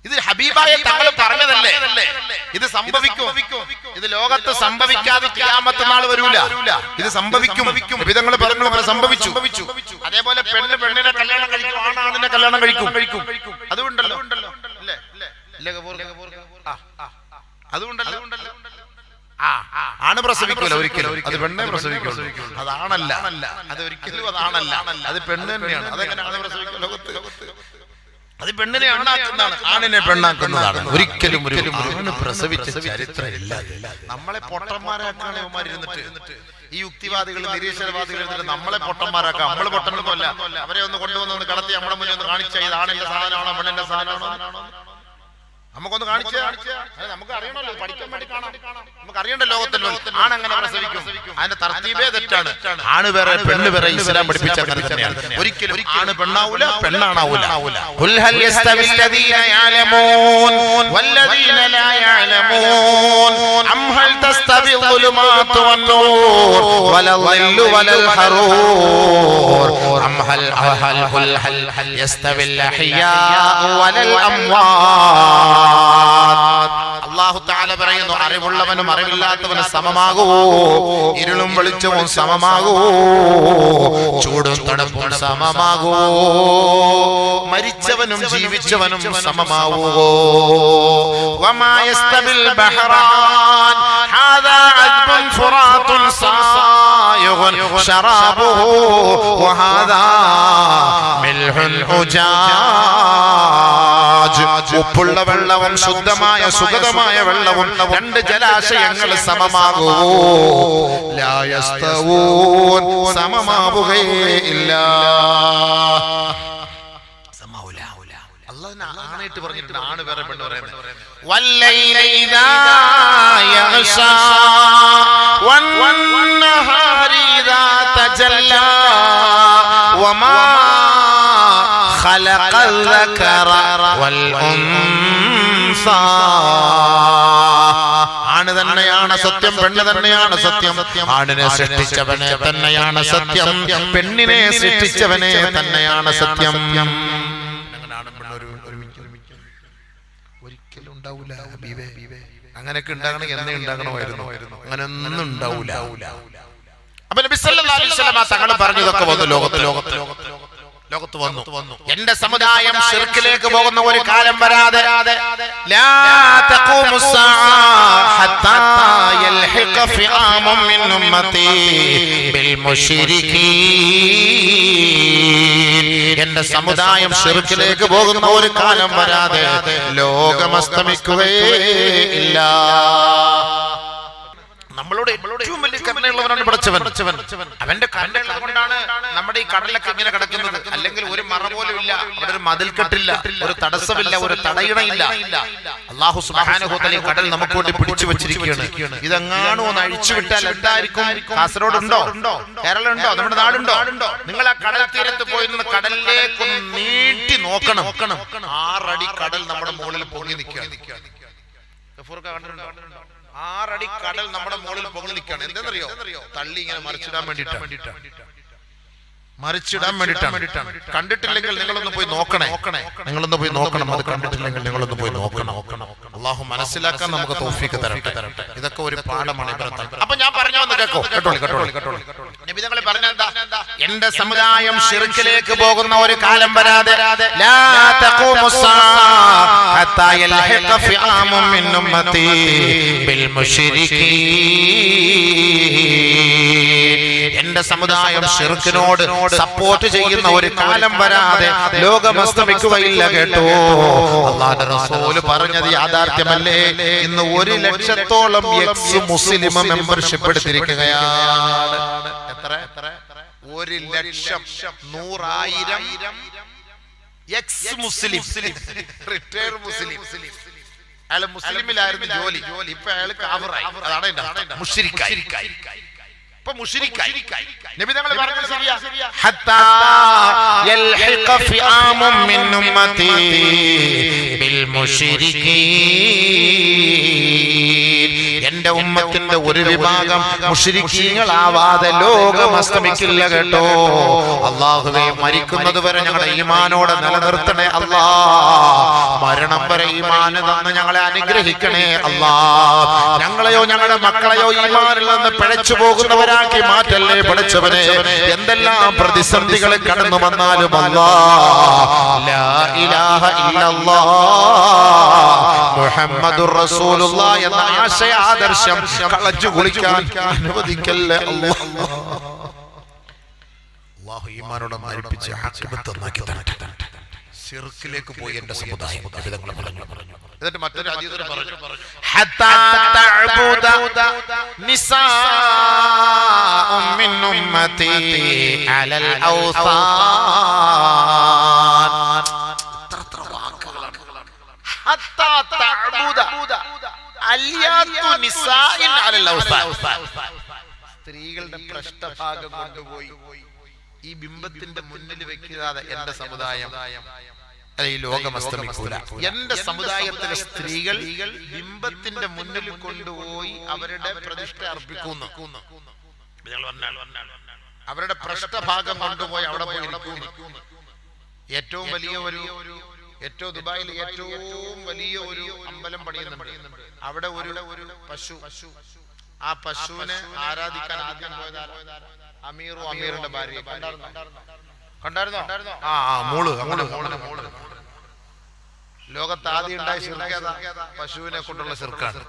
ഇത് ഹബീബായ തങ്ങൾ പറഞ്ഞതല്ലേ, ഇത് സംഭവിക്കും. ഇത് ലോകത്ത് സംഭവിക്കാതെ ഖിയാമത്ത് നാൾ വരൂല. ഇത് സംഭവിക്കും. വിധങ്ങൾ പറഞ്ഞു സംഭവിച്ചു. അതേപോലെ പെണ്ണ് പെണ്ണിനെ കല്യാണം കഴിക്കും, ആണിനെ കല്യാണം കഴിക്കും. അതുകൊണ്ടല്ലോ അതുകൊണ്ടല്ലോ ആണ് പ്രസവിക്കൂല ഒരിക്കലും. അത് പെണ്ണെ പ്രസവിക്കുള്ളൂ. അതാണല്ല, അത് ഒരിക്കലും അതാണല്ല, അത് പെണ്ണ് തന്നെയാണ്. അതെങ്ങനെ ആണ് പ്രസവിക്കുക ലോകത്ത്? അത് പെണ്ണിനെ ഉണ്ടാക്കുന്നതാണ്, ആണിനെ പെണ്ണാക്കുന്നതാണ്. ഒരിക്കലും ഒരു ആണ് പ്രസവിച്ച ചരിത്രമില്ല. നമ്മളെ പൊട്ടന്മാരാക്കാണ് ഇവന്മാരിരുന്നിട്ട്, ഈ യുക്തിവാദികൾ നിരീശ്വരവാദികൾ ഇരുന്നിട്ട് നമ്മളെ പൊട്ടന്മാരാക്കാം. നമ്മള് പൊട്ടനൊന്നുമല്ല. അവരെ ഒന്ന് കൊണ്ടുവന്ന് കടത്തി നമ്മുടെ മുന്നിൽ ഒന്ന് കാണിച്ച ഇത് ആണിന്റെ സാധനമാണോ പെണ്ണിന്റെ സാധനമാണോ നമുക്കൊന്ന് കാണിച്ച നമുക്ക് അറിയണല്ലോ, പഠിക്കാൻ വേണ്ടി കാണാം. നമുക്ക് അറിയണ്ട ലോകത്തിൽ ആണങ്ങനെ പ്രസവിക്കും. അതിന്റെ തർത്തീബേ തെറ്റാണ്. ആണ് വേറെ പെണ്ണ് വേറെ ഇസ്ലാം പഠിപ്പിച്ച കാര്യം തന്നെയാണ്. ഒരിക്കലും ആണ് പെണ്ണാവൂല, പെണ്ണാണാവൂല. ഖുൽ ഹൽ യസ്തവിൽ ലദീന യഅലമൂൻ വല്ലദീന ലാ യഅലമൂൻ അം ഹൽ തസ്തവി الظുലുമാതു വന്നൂർ വലൽ വലൽ ഹറൂർ അം ഹൽ ഹൽ യസ്തവിൽ അഹ്യാ വലൽ അംവാത്. അല്ലാഹു തആല പറയുന്നു, അറിവുള്ളവനും അറിവില്ലാത്തവനും സമമാകുമോ? ഇരുളും വെളിച്ചവും സമമാകുമോ? ചൂടും തണുപ്പും സമമാകുമോ? മരിച്ചവനും ജീവിച്ചവനും സമമാവുമോ? വമാ യസ്തബിൽ ബഹറാൻ ഹാദാ അദ്ബുൻ ഫുറാത്തുൻ സായിഗുൻ ശറാബുഹു വഹാദാ മിൽഹുൻ ഉജാജ്. ഉപ്പുള്ള വെള്ളവും ശുദ്ധമായ സുഗതമായ വെള്ളവും രണ്ട് ജലാശയങ്ങൾ സമമാകുമോ? ലാ യസ്തവൂൻ, സമമാവുകയില്ല. ആണായിട്ട് പറഞ്ഞിട്ടുണ്ട്, ആണ് വേറെ പെണ്ണ് പറയുന്നത്. വല്ലൈലി ഇദാ യഗ്ശാ വന്നഹാരി ഇദാ തജല്ലാ വമാ ഖലഖൽ ദകറ വൽ ഉൻസാ. ആണ് തന്നെയാണ് സത്യം, പെണ്ണ് തന്നെയാണ് സത്യം. ആണിനെ സൃഷ്ടിച്ചവനെ തന്നെയാണ് സത്യം, പെണ്ണിനെ സൃഷ്ടിച്ചവനെ തന്നെയാണ് സത്യം. ഒരിക്കലും ഉണ്ടാവൂല ഹബീബേ. അങ്ങനെയൊക്കെ ഉണ്ടാകണമെങ്കിൽ എന്നേ ഉണ്ടാകണമായിരുന്നു, അങ്ങനെ ഒന്നും ഉണ്ടാവൂല. അപ്പൊ നബി സല്ലല്ലാഹു അലൈഹി വസല്ലം തങ്ങൾ പറഞ്ഞതൊക്കെ വന്നു ലോകത്ത് വന്നു. എന്റെ സമുദായം ശിർക്കിലേക്ക് പോകുന്ന ഒരു കാലം വരാതെ ലാ തഖൂമുസ്സാ ഹത്താ യൽഹിഖ ഫിആമുൻ മിൻ ഉമ്മത്തി ബിൽ മുശ്രികീൻ. എന്റെ സമുദായം ശിർക്കിലേക്ക് പോകുന്ന ഒരു കാലം വരാതെ ലോകം അസ്തമിക്കുകയില്ല. നമ്മളോട് ഏറ്റവും വലിയ കരുണയുള്ളവനാണ് പടച്ചവൻ. അവന്റെ കരുണ കൊണ്ടാണ് നമ്മുടെ ഈ കടലൊക്കെ ഇങ്ങനെ കിടക്കുന്നത്. അല്ലെങ്കിൽ ഒരു മറ പോലും ഇല്ല, അവിടെ ഒരു മതിൽക്കെട്ടില്ല, ഒരു തടസ്സമില്ല, ഒരു തടയിണയില്ല. അല്ലാഹു സുബ്ഹാനഹു വ തആല കടൽ നമുക്ക് വേണ്ടി പിടിച്ചു വെച്ചിരിക്കുകയാണ്. ഇതെങ്ങാണോ ഒന്ന് അഴിച്ചുവിട്ടാൽ എന്തായിരിക്കും? കാസർഗോഡ് ഉണ്ടോ? കേരളം ഉണ്ടോ? നമ്മുടെ നാടുണ്ടോ? നിങ്ങൾ ആ കടൽ തീരത്ത് പോയി നിന്ന് കടലിലേക്ക് നീട്ടി നോക്കണം. 6 അടി കടൽ നമ്മുടെ മുകളിൽ പൊങ്ങി നിൽക്കുകയാണ്. 6 അടി കടൽ നമ്മുടെ മുകളിൽ പൊങ്ങി നിൽക്കുകയാണ്. എന്തെന്നറിയോ? തള്ളി ഇങ്ങനെ മറിച്ചിടാൻ വേണ്ടിയിട്ടാണ്. കണ്ടിട്ടില്ലെങ്കിൽ നിങ്ങളൊന്ന് പോയി നോക്കണം. അത് കണ്ടിട്ടില്ലെങ്കിൽ നിങ്ങളൊന്ന് പോയി നോക്കണം. അല്ലാഹു മനസ്സിലാക്കാൻ നമുക്ക് തൗഫീഖ് തരട്ടെ. ഇതൊക്കെ ഒരു പാഠമാണ്. അപ്പൊ ഞാൻ പറഞ്ഞു വന്ന് കേട്ടോളി. നബി തങ്ങൾ പറഞ്ഞെന്താ? എന്റെ സമുദായം ശിർക്കിലേക്ക് പോകുന്ന ഒരു കാലം വരാതെ ലാ തഖൂമുസ്സാ ഹത്താ യൽഹിഖ ഫിആമുൻ മിൻ ഉമ്മത്തി ബിൽ മുശ്രികീൻ. എന്റെ സമുദായം ശിർക്കിനോട് സപ്പോർട്ട് ചെയ്യുന്ന ഒരു കാലം വരാതെ ലോകം അസ്തമിക്കുകയില്ല കേട്ടോ. അല്ലാഹുവിന്റെ റസൂൽ പറഞ്ഞത് യാഥാർത്ഥ്യമല്ലേ? ഇന്ന് 1 ലക്ഷത്തോളം എക്സ് മുസ്ലിം മെമ്പർഷിപ്പ് എടുത്തിരിക്കുകയാണ്. എത്ര? 1 ലക്ഷം 100,000 എക്സ് മുസ്ലിം, റിട്ടയർ മുസ്ലിം. അയാൾ മുസ്ലിമിലായിരുന്നു ജോലി, ഇപ്പൊ അയാൾ കാഫിറായി. അതാണ് മുശ്രിക്കായി. ഇപ്പൊ മുശ്രിക്കായി. നബി തങ്ങൾ പറഞ്ഞത് ശരിയാ. ഹത്താ യൽഹിഖ ഫിആമുൻ മിൻ ഉമ്മത്തി ബിൽ മുശ്രികീൻ. എന്റെ ഉമ്മത്തിന്റെ ഒരു വിഭാഗം മുശ്രിക്കീങ്ങളാവാതെ ലോകം അസ്തമിക്കില്ല കേട്ടോ. അല്ലാഹുവേ, മരിക്കുന്നത് വരെ ഞങ്ങളുടെ ഈമാനോടെ നിലനിർത്തണേ അല്ലാ. മരണം വരെ ഈമാൻ തന്ന് ഞങ്ങളെ അനുഗ്രഹിക്കണേ അല്ലാ. ഞങ്ങളെയോ ഞങ്ങളുടെ മക്കളെയോ ഈമാനിൽ നിന്ന് പിഴച്ചു പോകുന്നവരാക്കി മാറ്റല്ലേ പടച്ചവനെ. എന്തെല്ലാം പ്രതിസന്ധികൾ കടന്നു വന്നാലും അല്ലാ, ലാ ഇലാഹ ഇല്ലല്ലാഹ് മുഹമ്മദുർ റസൂലുള്ളാഹ് എന്ന ആശയാദർശം കളച്ചു കുളിക്കാൻ അനുവദിക്കല്ലേ അല്ലാഹ്. അല്ലാഹു ഈമാനോടെ മരിപ്പിച്ച് ആഖിബത്ത് നന്നാക്കി തരട്ടെ. ശിർക്കിലേക്ക് പോയി എന്റെ സമുദായം പറഞ്ഞു. എന്നിട്ട് മറ്റൊരു ഹദീസിൽ പറഞ്ഞു, ഹത്താ തഅബുദ നിസാഉം മിൻ ഉമ്മത്തി അലൽ ഔസാൻ. ഹത്താ തഅബുദ അലിയാതു നിസാഇൻ അലൽ ഔസാൻ. സ്ത്രീകളുടെ പൃഷ്ഠഭാഗം കൊണ്ടുപോയി ഈ ബിംബത്തിന്റെ മുന്നിൽ വെക്കാതെ എന്റെ സമുദായം ഈ ലോകം അസ്തമിക്കൂല. എന്റെ സമുദായത്തിലെ സ്ത്രീകൾ ബിംബത്തിന്റെ മുന്നിൽ കൊണ്ടുപോയി അവരുടെ പ്രതിഷ്ഠ അർപ്പിക്കുന്നു. അവരുടെ പൃഷ്ഠഭാഗം കൊണ്ടുപോയി അവിടെ പോയി ഇരിക്കുന്നു. ഏറ്റവും വലിയ ദുബായിൽ ഏറ്റവും വലിയ ഒരു അമ്പലം പണിയുന്നുണ്ട്. അവിടെ ഒരു പശു, ആ പശുവിനെ ആരാധിക്കാൻ ആദ്യം പോയതാണ് അമീറിന്റെ ഭാര്യ. കണ്ടായിരുന്നോ? ലോകത്ത് ആദ്യം ഉണ്ടായ ശിർക്ക് പശുവിനെ കൊണ്ടുള്ള ശിർക്കാണ്.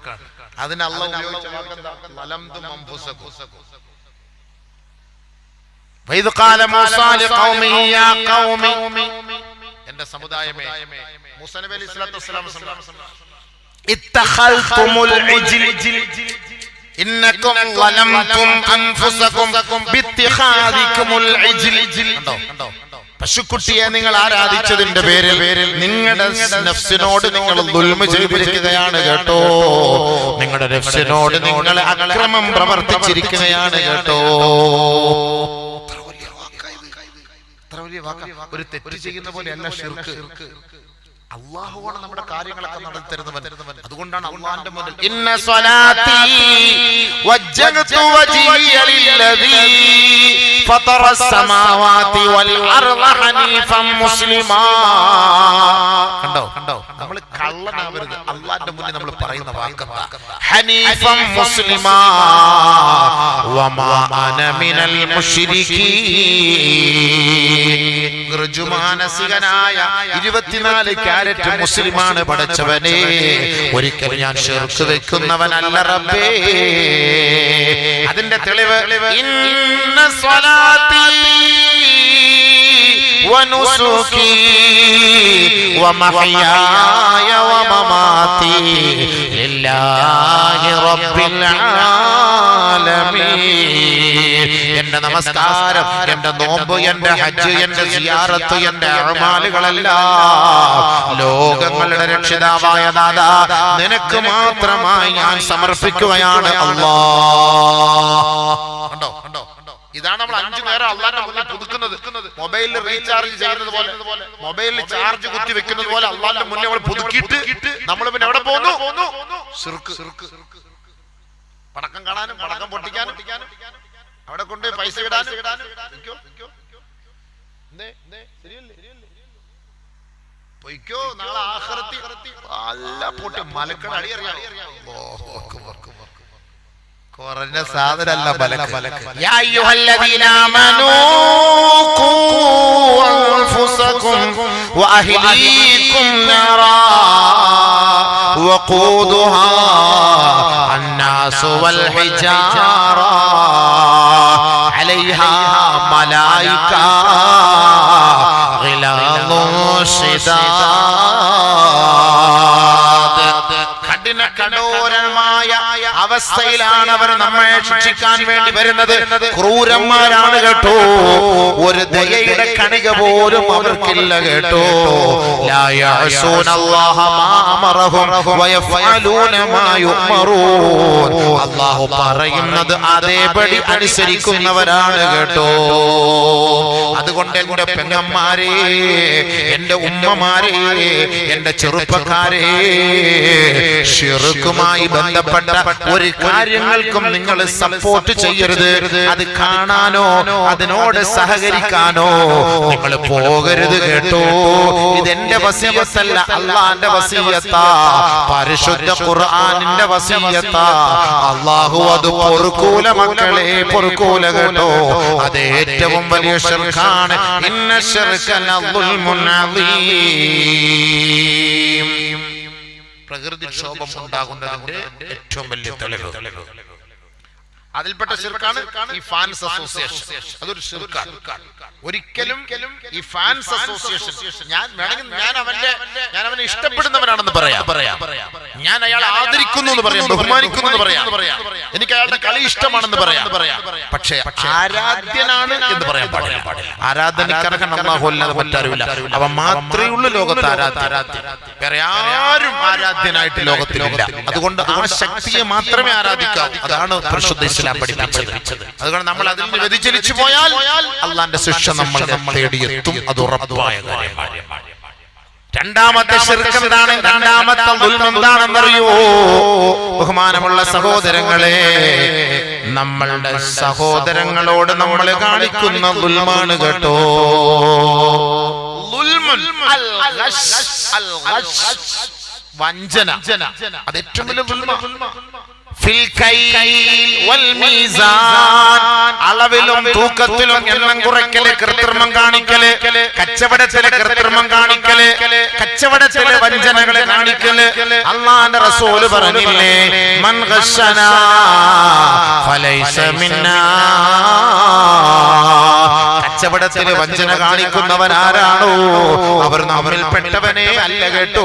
അതിന് അല്ലാഹു ഉപയോഗിച്ച വാക്കെന്താ? ലലംതും അൻഫുസകും. വൈദ് ഖാല മൂസാ ലിഖൗമിഹി യാ ഖൗമി, എന്റെ സമുദായമേ, മൂസാ നബി അലൈഹി സ്വലാത്തു വസ്സലാം ഇത്തഖൽതുമുൽ ഇജ്ൽ ഇന്നകും ളലംതും അൻഫുസകും ബിത്തിഖാദികുമുൽ ഇജ്ൽ. കണ്ടോ, പശുക്കുട്ടിയെ നിങ്ങൾ ആരാധിച്ചതിന്റെ പേരിൽ നിങ്ങളുടെ നഫ്സിനോട് നിങ്ങൾ ദുൽമ ചെയ്തിരിക്കുകയാണ് കേട്ടോ. നിങ്ങളുടെ നഫ്സിനോട് നിങ്ങൾ അക്രമം പ്രവർത്തിച്ചിരിക്കുകയാണ് കേട്ടോ. ഒരു തെറ്റ് ചെയ്യുന്ന പോലെയല്ല ശിർക്ക്. അല്ലാഹുവാണ് നമ്മുടെ കാര്യങ്ങളൊക്കെ നടത്തി തരുന്നവൻ. അതുകൊണ്ടാണ് അല്ലാഹുവിന്റെ മുന്നിൽ ഇന്ന സ്വലാത്തി വജ്ജഹതു വജ്ഹിയ ലില്ലദീ ഫതറസ് സമാവാതി വൽ അർള ഹനീഫൻ മുസ്ലിമാ. കണ്ടോ, നമ്മൾ കള്ളനാവരുത്. അല്ലാഹുവിന്റെ മുന്നിൽ നമ്മൾ പറയുന്ന വാക്കെന്താ? ഹനീഫൻ മുസ്ലിമാ വമാ അന മിനൽ മുശ്രികീൻ. ഋജുമാനസികനായ 24 ക്യാരറ്റ് മുസ്ലിമാണ് പടച്ചവനെ. ഒരിക്കലും ഞാൻ ശിർക്ക് വെക്കുന്നവനല്ല റബ്ബേ. അതിന്റെ തെളിവ് ഇന്ന സ്വലാത്തി വനുസുകി വമഹ്യായ വമമാതി ലില്ലാഹി റബ്ബിൽ ആലമീൻ. എന്റെ നമസ്കാരം, എന്റെ നോമ്പ്, എന്റെ ഹജ്ജ്, എന്റെ സിയാറത്ത്, എന്റെ അഅമാലുകളെല്ലാം ലോകങ്ങളുടെ രക്ഷിതാവായ നാഥാ നിനക്ക് മാത്രമായി ഞാൻ സമർപ്പിക്കുകയാണ് അല്ലാഹ്. കണ്ടോ, ഇതാണ് നമ്മൾ 5 നേരം അല്ലാഹുവിന്റെ മുന്നിൽ പുതുക്കുന്നത്. മൊബൈലിൽ റീചാർജ് ചെയ്യുന്നത് പോലെ, മൊബൈലിൽ ചാർജ് കുത്തി വെക്കുന്നത് പോലെ അല്ലാഹുവിന്റെ മുന്നിൽ നമ്മൾ പുതുക്കിയിട്ട് നമ്മൾ പിന്നെ എവിടെ പോകുന്നു? ശിർക്ക്. പടക്കം കാണാനും പടക്കം പൊട്ടിക്കാനും അവിടെ കൊണ്ട് പൈസ ഇടാനും. പൊയ്ക്കോ, നാളെ ആഖിറത്തിൽ നല്ല പൊട്ടി മലക്കട അടി അറിയാം. കുറഞ്ഞ സാധനല്ല മലക്ക്. യാ അയ്യുഹല്ലദീന ആമനൂ ഖൂ അൻഫുസകും വഅഹ്ലീകും നാറാ വഖൂദുഹാ അന്നാസു വൽ ഹിജാറാ അലൈഹാ മലായിക ഗിലാദുൻ ശിദാദ്. കഠോരമായ അവസ്ഥയിലാണ് അവർ നമ്മെ ശിക്ഷിക്കാൻ വേണ്ടി വരുന്നത്. ക്രൂരന്മാരാണ് കേട്ടോ. ഒരു ദയയുടെ കണിക പോലും അവർക്കില്ല കേട്ടോ. ലാ യഅസൂനല്ലാഹ മാ അമറഹും വയഫഅലൂന മാ യുഅ്മറൂൻ. അല്ലാഹു പറയുന്നത് അതേപടി അനുസരിക്കുന്നവരാണ് കേട്ടോ. അതുകൊണ്ട് എന്റെ പെങ്ങന്മാരെ, എന്റെ ഉമ്മമാരെ, എന്റെ ചെറുപ്പക്കാരെ, ശിർക്കുമായി ബന്ധപ്പെട്ട ഒരു കാര്യങ്ങൾക്കും നിങ്ങൾ സപ്പോർട്ട് ചെയ്യരുത്. അത് കാണാനോ അതിനോട് സഹകരിക്കാനോ നിങ്ങൾ പോകരുത് കേട്ടോ. ഇതെന്റെ വസിയത്തല്ല, അള്ളാന്റെ വസിയത്താ, പരിശുദ്ധ ഖുർആനിന്റെ വസിയത്താ. അല്ലാഹു അത് പൊറുക്കൂല മക്കളെ, പൊറുക്കൂല കേട്ടോ. അത് ഏറ്റവും വലിയ ശിർക്കാണ്. ഇന്ന ശിർക ലദുൽമുൻ അദീം. പ്രകൃതിക്ഷോഭം ഉണ്ടാകുന്നതിന്റെ ഏറ്റവും വലിയ തെളിവ് അതിൽപ്പെട്ട ശിർക്കാണ് ഈ ഫാൻസ് അസോസിയേഷൻ. അതൊരു ശിർക്കാണ്. ഒരിക്കലും ഈ ഫാൻസ് അസോസിയേഷൻ ഞാൻ അവനെ ഇഷ്ടപ്പെടുന്നവനാണെന്ന് പറയാം, ഞാൻ അയാളെ ആദരിക്കുന്നു എന്ന് പറയാം, ബഹുമാനിക്കുന്നു എന്ന് പറയാം, എനിക്ക് അയാളുടെ കളി ഇഷ്ടമാണെന്ന് പറയാം. പക്ഷേ ആരാധ്യനാണ് എന്ന് പറയാൻ പാടില്ല. ആരാധനക്കർഹൻ അല്ലാഹു അല്ലാതെ മറ്റാരുമില്ല. അവൻ മാത്രമേ ഉള്ളൂ ലോകത്ത് ആരാധ്യൻ. വേറെ ആരും ആരാധ്യനായിട്ട് ലോകത്തിലില്ല. അതുകൊണ്ട് ആ ശക്തിയെ മാത്രമേ ആരാധിക്കാവൂ. അതാണ് പരിശുദ്ധ ഇസ്ലാം പഠിപ്പിച്ചത്. അതുകൊണ്ട് നമ്മൾ അതിൽ നിന്ന് വ്യതിചലിച്ചു പോയാൽ അള്ളാന്റെ ശിക്ഷ നമ്മൾ തേടിയെത്തും. അത് ഉറപ്പായ കാര്യമാണ്. രണ്ടാമത്തെ ശിർക്ക് എന്താണ്? രണ്ടാമത്തെ ദുൽമ് എന്താണെന്നറിയോ? ബഹുമാനമുള്ള സഹോദരങ്ങളെ, നമ്മളുടെ സഹോദരങ്ങളോട് നമ്മൾ കാണിക്കുന്ന ദുൽമാണ് കേട്ടോ. വഞ്ചന, അത് ഏറ്റവും വലിയ ദുൽമാണ്. അളവിലും തൂക്കത്തിലും എണ്ണം കുറയ്ക്കല്, കൃത്രിമം കാണിക്കല്, കച്ചവടത്തിലെ കൃത്രിമം കാണിക്കല്, കച്ചവടത്തിലെ വഞ്ചനകളെ കാണിക്കല്. അല്ലാഹുവിന്റെ റസൂല് പറഞ്ഞില്ലേ, മൻ ഗശനാ ഫലൈസ മിന്നാ. കച്ചവടത്തിന് വഞ്ചന കാണിക്കുന്നവനാരാണോ അവർ നമ്മിൽപ്പെട്ടവനെ അല്ല കേട്ടോ.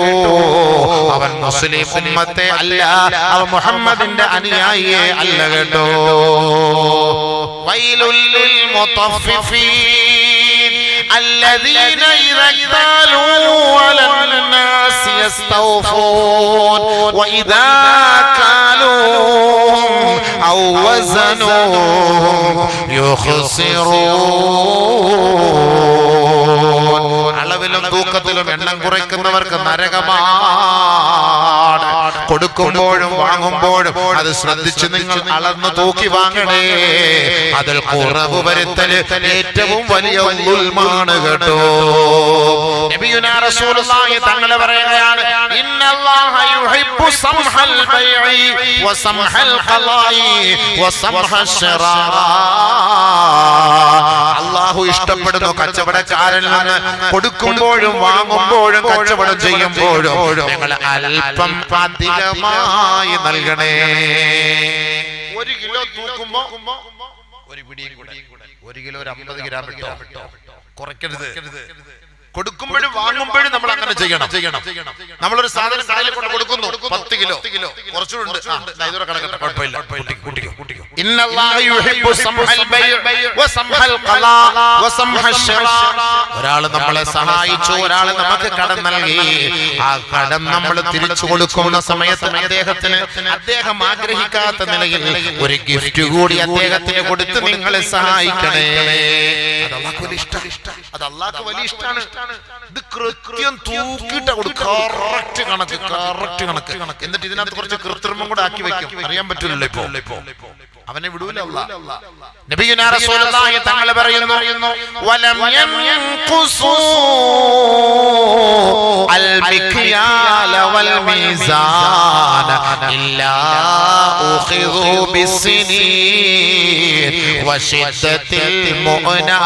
അവൻ മുസ്ലിം ഉമ്മത്തെ അല്ല, അവൻ മുഹമ്മദിന്റെ അനുയായിയെ അല്ല കേട്ടോ. വൈലുൽ ലിൽ മുതഫിഫീൻ الذين إذا اكتالوا على الناس يستوفون وإذا كالوهم أو وزنوهم يخسرون. അളവിലും തൂക്കത്തിലും എണ്ണം കുറയ്ക്കുന്നവർക്ക് നരകമാണ്. കൊടുക്കുമ്പോഴും വാങ്ങുമ്പോഴും അത് ശ്രദ്ധിച്ച് നിങ്ങൾ അളന്ന് തൂക്കി വാങ്ങണേ. അതിൽ കുറവ് വരുത്തൽ ഏറ്റവും വലിയ ഉൽമാണ് കേട്ടോ. നബിയുനാ റസൂലുള്ളാഹി തങ്ങൾ പറയുകയാണ്, ഇന്നല്ലാഹ യുഹിബ്ബു സംഹൽ ബൈഇ വസംഹൽ ഖലാഇ വസംഹൽ ശറാ. അല്ലാഹു ഇഷ്ടപ്പെടുന്നു കച്ചവടക്കാരനിൽ നിന്ന് കൊടുക്കുമ്പോഴും വാങ്ങുമ്പോഴും കച്ചവടം ചെയ്യുമ്പോഴും നിങ്ങൾ അല്പം അധികമായി നൽകണേ. 1 കിലോ തൂക്കുമ്പോ ഒരു പിടിയും കൂടെ 1 കിലോ 50 ഗ്രാം ഇട്ടോ, കുറയ്ക്കരുത്. കൊടുക്കുമ്പോഴും വാങ്ങുമ്പോഴും നമ്മൾ അങ്ങനെ ചെയ്യണം. നമ്മളൊരു സാധനം കടയിൽ കൊണ്ട് കൊടുക്കുന്നു, 10 കിലോ കുറച്ചുണ്ട്, ഇതൊരു കണക്കട്ടെ, കുഴപ്പമില്ല, ഒരാൾ നമ്മളെ സഹായിച്ചു, ഒരാൾ നമുക്ക് കടം നൽകി, ആ കടം നമ്മൾ തിരിച്ചു കൊടുക്കുന്ന സമയത്ത് അദ്ദേഹം ആഗ്രഹിക്കാത്ത നിലയിൽ ഒരു ഗിഫ്റ്റ് കൂടി അദ്ദേഹത്തിന് കൊടുത്ത് നിങ്ങളെ സഹായിക്കണേ. അത് അല്ലാഹുവിന് വലിയ ഇഷ്ടമാണ്. ഇത് കൃത്യം തൂക്കിട്ട കൊടുക്കുക, കറക്റ്റ് കണക്ക്. എന്നിട്ട് ഇതിനകത്ത് കുറച്ച് കൃത്രിമം കൂടെ ആക്കി വെക്കും, അറിയാൻ പറ്റില്ലല്ലോ ഇപ്പൊ. അവനെ വിടൂല അല്ലാഹ്. നബിയുനാ റസൂലുള്ളാഹി തങ്ങൾ പറയുന്നു, വലം യൻഖുസൂ അൽ മിക്യാല വൽ മീസാന ഇല്ലാ ഉഖിദൂ ബിസ്സിനീൻ വശിദ്ദത്തിൽ മുഅനാ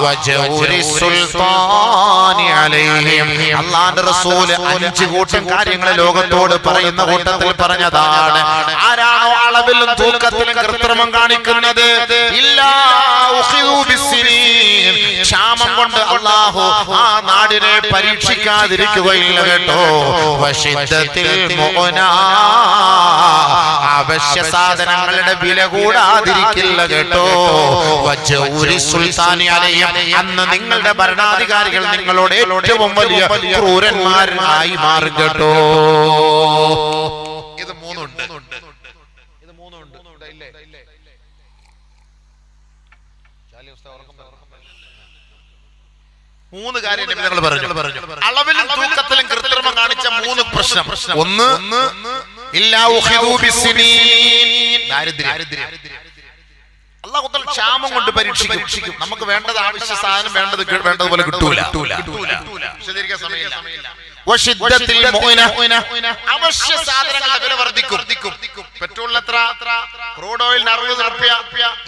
വജൗരി സുൽത്താനി അലൈഹിം. അല്ലാഹുവിന്റെ റസൂൽ 5 കൂട്ടം കാര്യങ്ങൾ ലോകത്തോട് പറയുന്ന കൂട്ടത്തിൽ പറഞ്ഞതാണ്. ആരാണോ അളവിലും തൂക്കത്തിലും കൃത്രിമം കാണിക്കുന്നത്, ഇല്ലാ ഉഖിദൂ ബിസ്സിനീൻ, ക്ഷാമം കൊണ്ട് അല്ലാഹു ആ നാടിനെ പരീക്ഷിക്കാതിരിക്കുകയില്ല കേട്ടോ. വശിദ്ദത്തിൽ മുഅനാ, അവശ്യ സാധനങ്ങളുടെ വില കൂടാതിരിക്കില്ല കേട്ടോ. വജൗരി സുൽത്താനി അലൈഹിം, അന്ന് നിങ്ങളുടെ ഭരണാധികാരികൾ നിങ്ങളോട് ഏറ്റവും വലിയ ക്രൂരന്മാരായി മാറും കേട്ടോ. ഇത് മൂന്നുണ്ട്. 3 കാര്യം ഞങ്ങൾ പറഞ്ഞു. അളവിലും തൂക്കത്തിലും കൃത്രിമം കാണിച്ച 3 പ്രശ്നം. ഒന്ന്, ഇല്ലാ ഉഖിദൂ ബിസ്സിനീൻ, ദാരിദ്ര്യം. അല്ലാഹു തആല ക്ഷാമം കൊണ്ട് പരീക്ഷിക്കും. നമുക്ക് വേണ്ടത് ആവശ്യ സാധനം വേണ്ടതുപോലെ കിട്ടൂല. വിശദീകരിക്കാൻ സമയമില്ല. വശിദ്ദത്തിൽ മുഅന, അവശ്യ സാധനങ്ങളുടെ വില വർദ്ധിക്കും. പെട്രോളിന് എത്ര? ക്രൂഡ് ഓയിലിന് 60 രൂപ.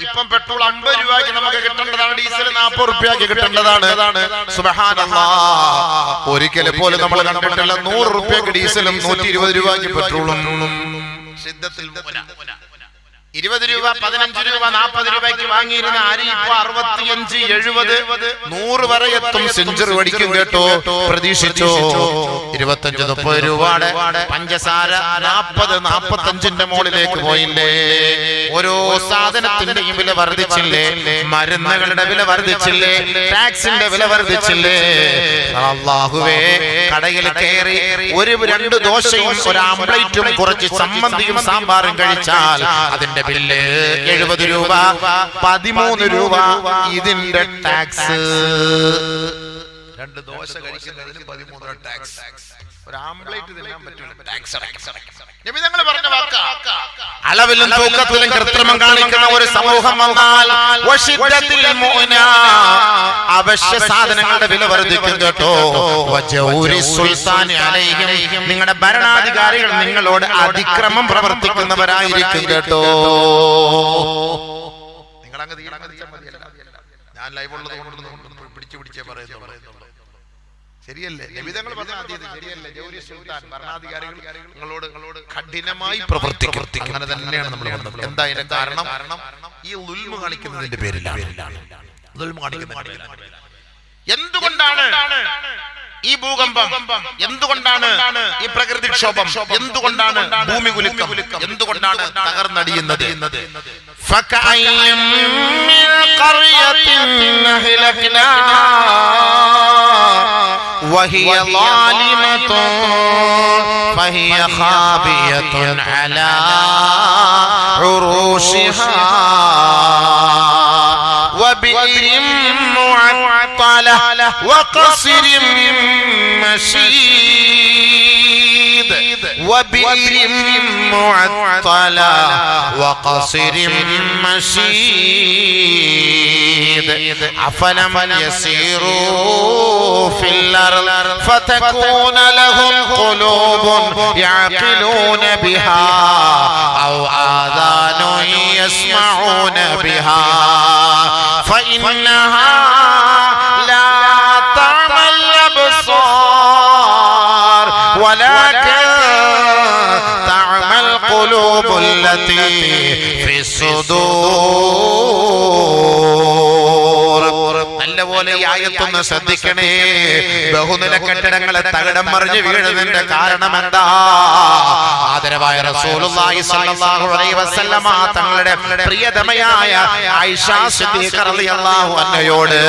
ഇപ്പം പെട്രോൾ 50 രൂപയ്ക്ക് നമുക്ക് കിട്ടേണ്ടതാണ്, ഡീസൽ 40 രൂപയ്ക്ക് കിട്ടേണ്ടതാണ്. സുബ്ഹാനല്ലാഹ്, ഒരിക്കലും പോലും നമ്മൾ കണ്ടിട്ടില്ല 100 രൂപയ്ക്ക് ഡീസലും 120 രൂപയ്ക്ക് പെട്രോളും. 20 രൂപ, 15 രൂപ, 40 രൂപയ്ക്ക് വാങ്ങിയിരുന്ന അരി ഇപ്പൊ 65, 70, 100 വരെ എത്തും. സെഞ്ചുറി പഠിക്കും കേട്ടോ, പ്രതീക്ഷിച്ചോ. 25, 30 രൂപയുടെ പഞ്ചസാര 40, 45ന്റെ മുകളിലേക്ക് പോയില്ലേ. ഓരോ സാധനത്തിന്റെയും വില വർദ്ധിച്ചില്ലേ, മരുന്നുകളുടെ വില വർദ്ധിച്ചില്ലേ, ടാക്സിന്റെ വില വർദ്ധിച്ചില്ലേ. അല്ലാഹുവേ, കടയിൽ കയറി 1-2 ദോശയും 1 ആംപ്ലേറ്റും കുറച്ച് ചമ്മന്തിയും സാമ്പാറും കഴിച്ചാൽ അതിന്റെ ബില്ല് 70 രൂപ, 13 രൂപ. ഇതിന്റെ ടാക്സ്. 2 ദോശ കഴിക്കുന്നതിന് 13 ടാക്സ്. 1 ആംപ്ലേറ്റ് തിന്നാൻ പറ്റില്ല, ടാക്സ് അടയ്ക്കണം. നബി തങ്ങൾ പറഞ്ഞ വാക്കാ. അളവിലും തൂക്കത്തിലും കൃത്രിമം കാണിക്കുന്ന ഒരു സമൂഹം വന്നാൽ വശിദ്ദത്തിൽ മുഅനാ, അവശ്യ സാധനങ്ങളുടെ വില വർദ്ധിക്കും കേട്ടോ. വജൗരി സുൽത്താനി അലൈഹിം, നിങ്ങളുടെ ഭരണാധികാരികൾ നിങ്ങളോട് അതിക്രമം പ്രവർത്തിക്കുന്നവരായിരിക്കും കേട്ടോ. നിങ്ങൾ അങ്ങ് ഞാൻ ലൈവ് ഉള്ളത് കൊണ്ട് പിടിച്ചേ പറയുന്നു. ശരിയല്ലേ? നബിതങ്ങൾ പറഞ്ഞ ശരിയല്ലേ? ജൗരി സുൽത്താൻ, ഭരണാധികാരികൾ നിങ്ങളോട് കഠിനമായി പ്രവർത്തിക്കും. അങ്ങനെ തന്നെയാണ് നമ്മൾ. എന്താ ഇതിന്റെ കാരണം? ഈ ഈ ദുൽമ കാണിക്കുന്നതിന്റെ പേരിലാണ്. എന്തുകൊണ്ടാണ് ഈ ഭൂകമ്പം, എന്തുകൊണ്ടാണ് ഈ പ്രകൃതിക്ഷോഭം, എന്തുകൊണ്ടാണ് ഭൂമി കുലുക്കം, എന്തുകൊണ്ടാണ് തകർന്നടിയുന്നത്? وهي ظالمة فهي خابية على عروشها وبئر معطلة وقصر مشيد وبئر معطلة وقصر مشيد أفلم يسيروا في الأرض فتكون لهم قلوب يعقلون بها أو آذان يسمعون بها فإنها لا تعمى الأبصار ولكن تعمى القلوب التي في الصدور. നല്ലപോലെ ഈ ആയത്തൊന്ന് ശ്രദ്ധിക്കണേ. ബഹുനില കെട്ടിടങ്ങളെ തകിടം മറിഞ്ഞ് വീഴുന്നതിന്റെ കാരണം എന്താ? ആദരവായ റസൂലുള്ളാഹി സ്വല്ലല്ലാഹു അലൈഹി വസല്ലമ തങ്ങളുടെ പ്രിയതമയായ ആയിഷ സിദ്ദീഖ റളിയല്ലാഹു അൻഹയോട്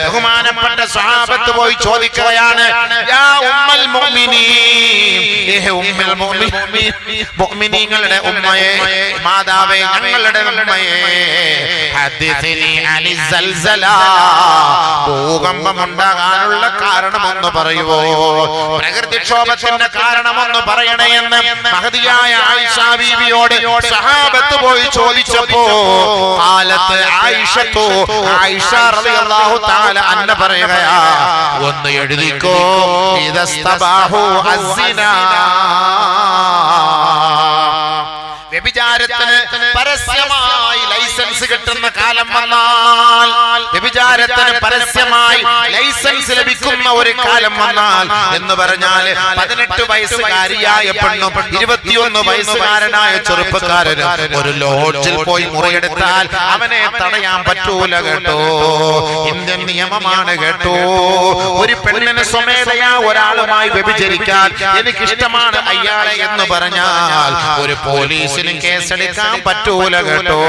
ബഹുമാനപ്പെട്ട സ്വഹാബത്ത് പോയി ചോദിക്കുകയാണ്, യാ ഉമ്മൽ മുഅ്മിനീൻ, ഉമ്മുൽ മുഅ്മിനീങ്ങളുടെ ഉമ്മയെ, മാതാവേ, ഞങ്ങളുടെ ഉമ്മയെ, ഹദ്ദിഥിനി അനിൽ സൽസല, ഭൂകമ്പം ഉണ്ടാകാനുള്ള കാരണമൊന്ന് പറയുവോ, പ്രകൃതിക്ഷോഭത്തിന്റെ കാരണമൊന്ന് പറയണേ എന്ന് മഹദിയായ ആയിഷ ബീവിയോട് സഹാബത്ത് പോയി ചോദിച്ചപ്പോ ഖാലത്ത് ആയിഷത്തു, ആയിഷ റളിയല്ലാഹു തആല അൻഹ പറയുകയാ, ഒന്ന് എഴുതിക്കോ, ഇദസ്തബാഹു അസ്സിനാ, വ്യഭിചാരത്തിന് പരസ്യമായി ലൈസൻസ് കിട്ടുന്ന കാലം വന്നാൽ, വ്യഭിചാരത്തിന് പരസ്യമായി ലൈസൻസ് ലഭിക്കുന്ന ഒരു കാലം വന്നാൽ എന്ന് പറഞ്ഞാൽ 18 വയസ്സുകാരിയായ പെണ്ണും 21 വയസ്സുകാരനായ ചെറുപ്പക്കാരനും ഒരു ലോഡ്ജിൽ പോയി മുറിയെടുത്താൽ അവനെ തടയാൻ പറ്റൂല കേട്ടോ. ഇന്ത്യൻ നിയമമാണ് കേട്ടോ. ഒരു പെണ്ണിന് സ്വമേധയാ ഒരാളുമായി വ്യഭിചരിക്കാൻ എനിക്കിഷ്ടമാണ് അയാളെ എന്ന് പറഞ്ഞാൽ ഒരു പോലീസിന് കേസെടുക്കാൻ പറ്റൂല കേട്ടോ.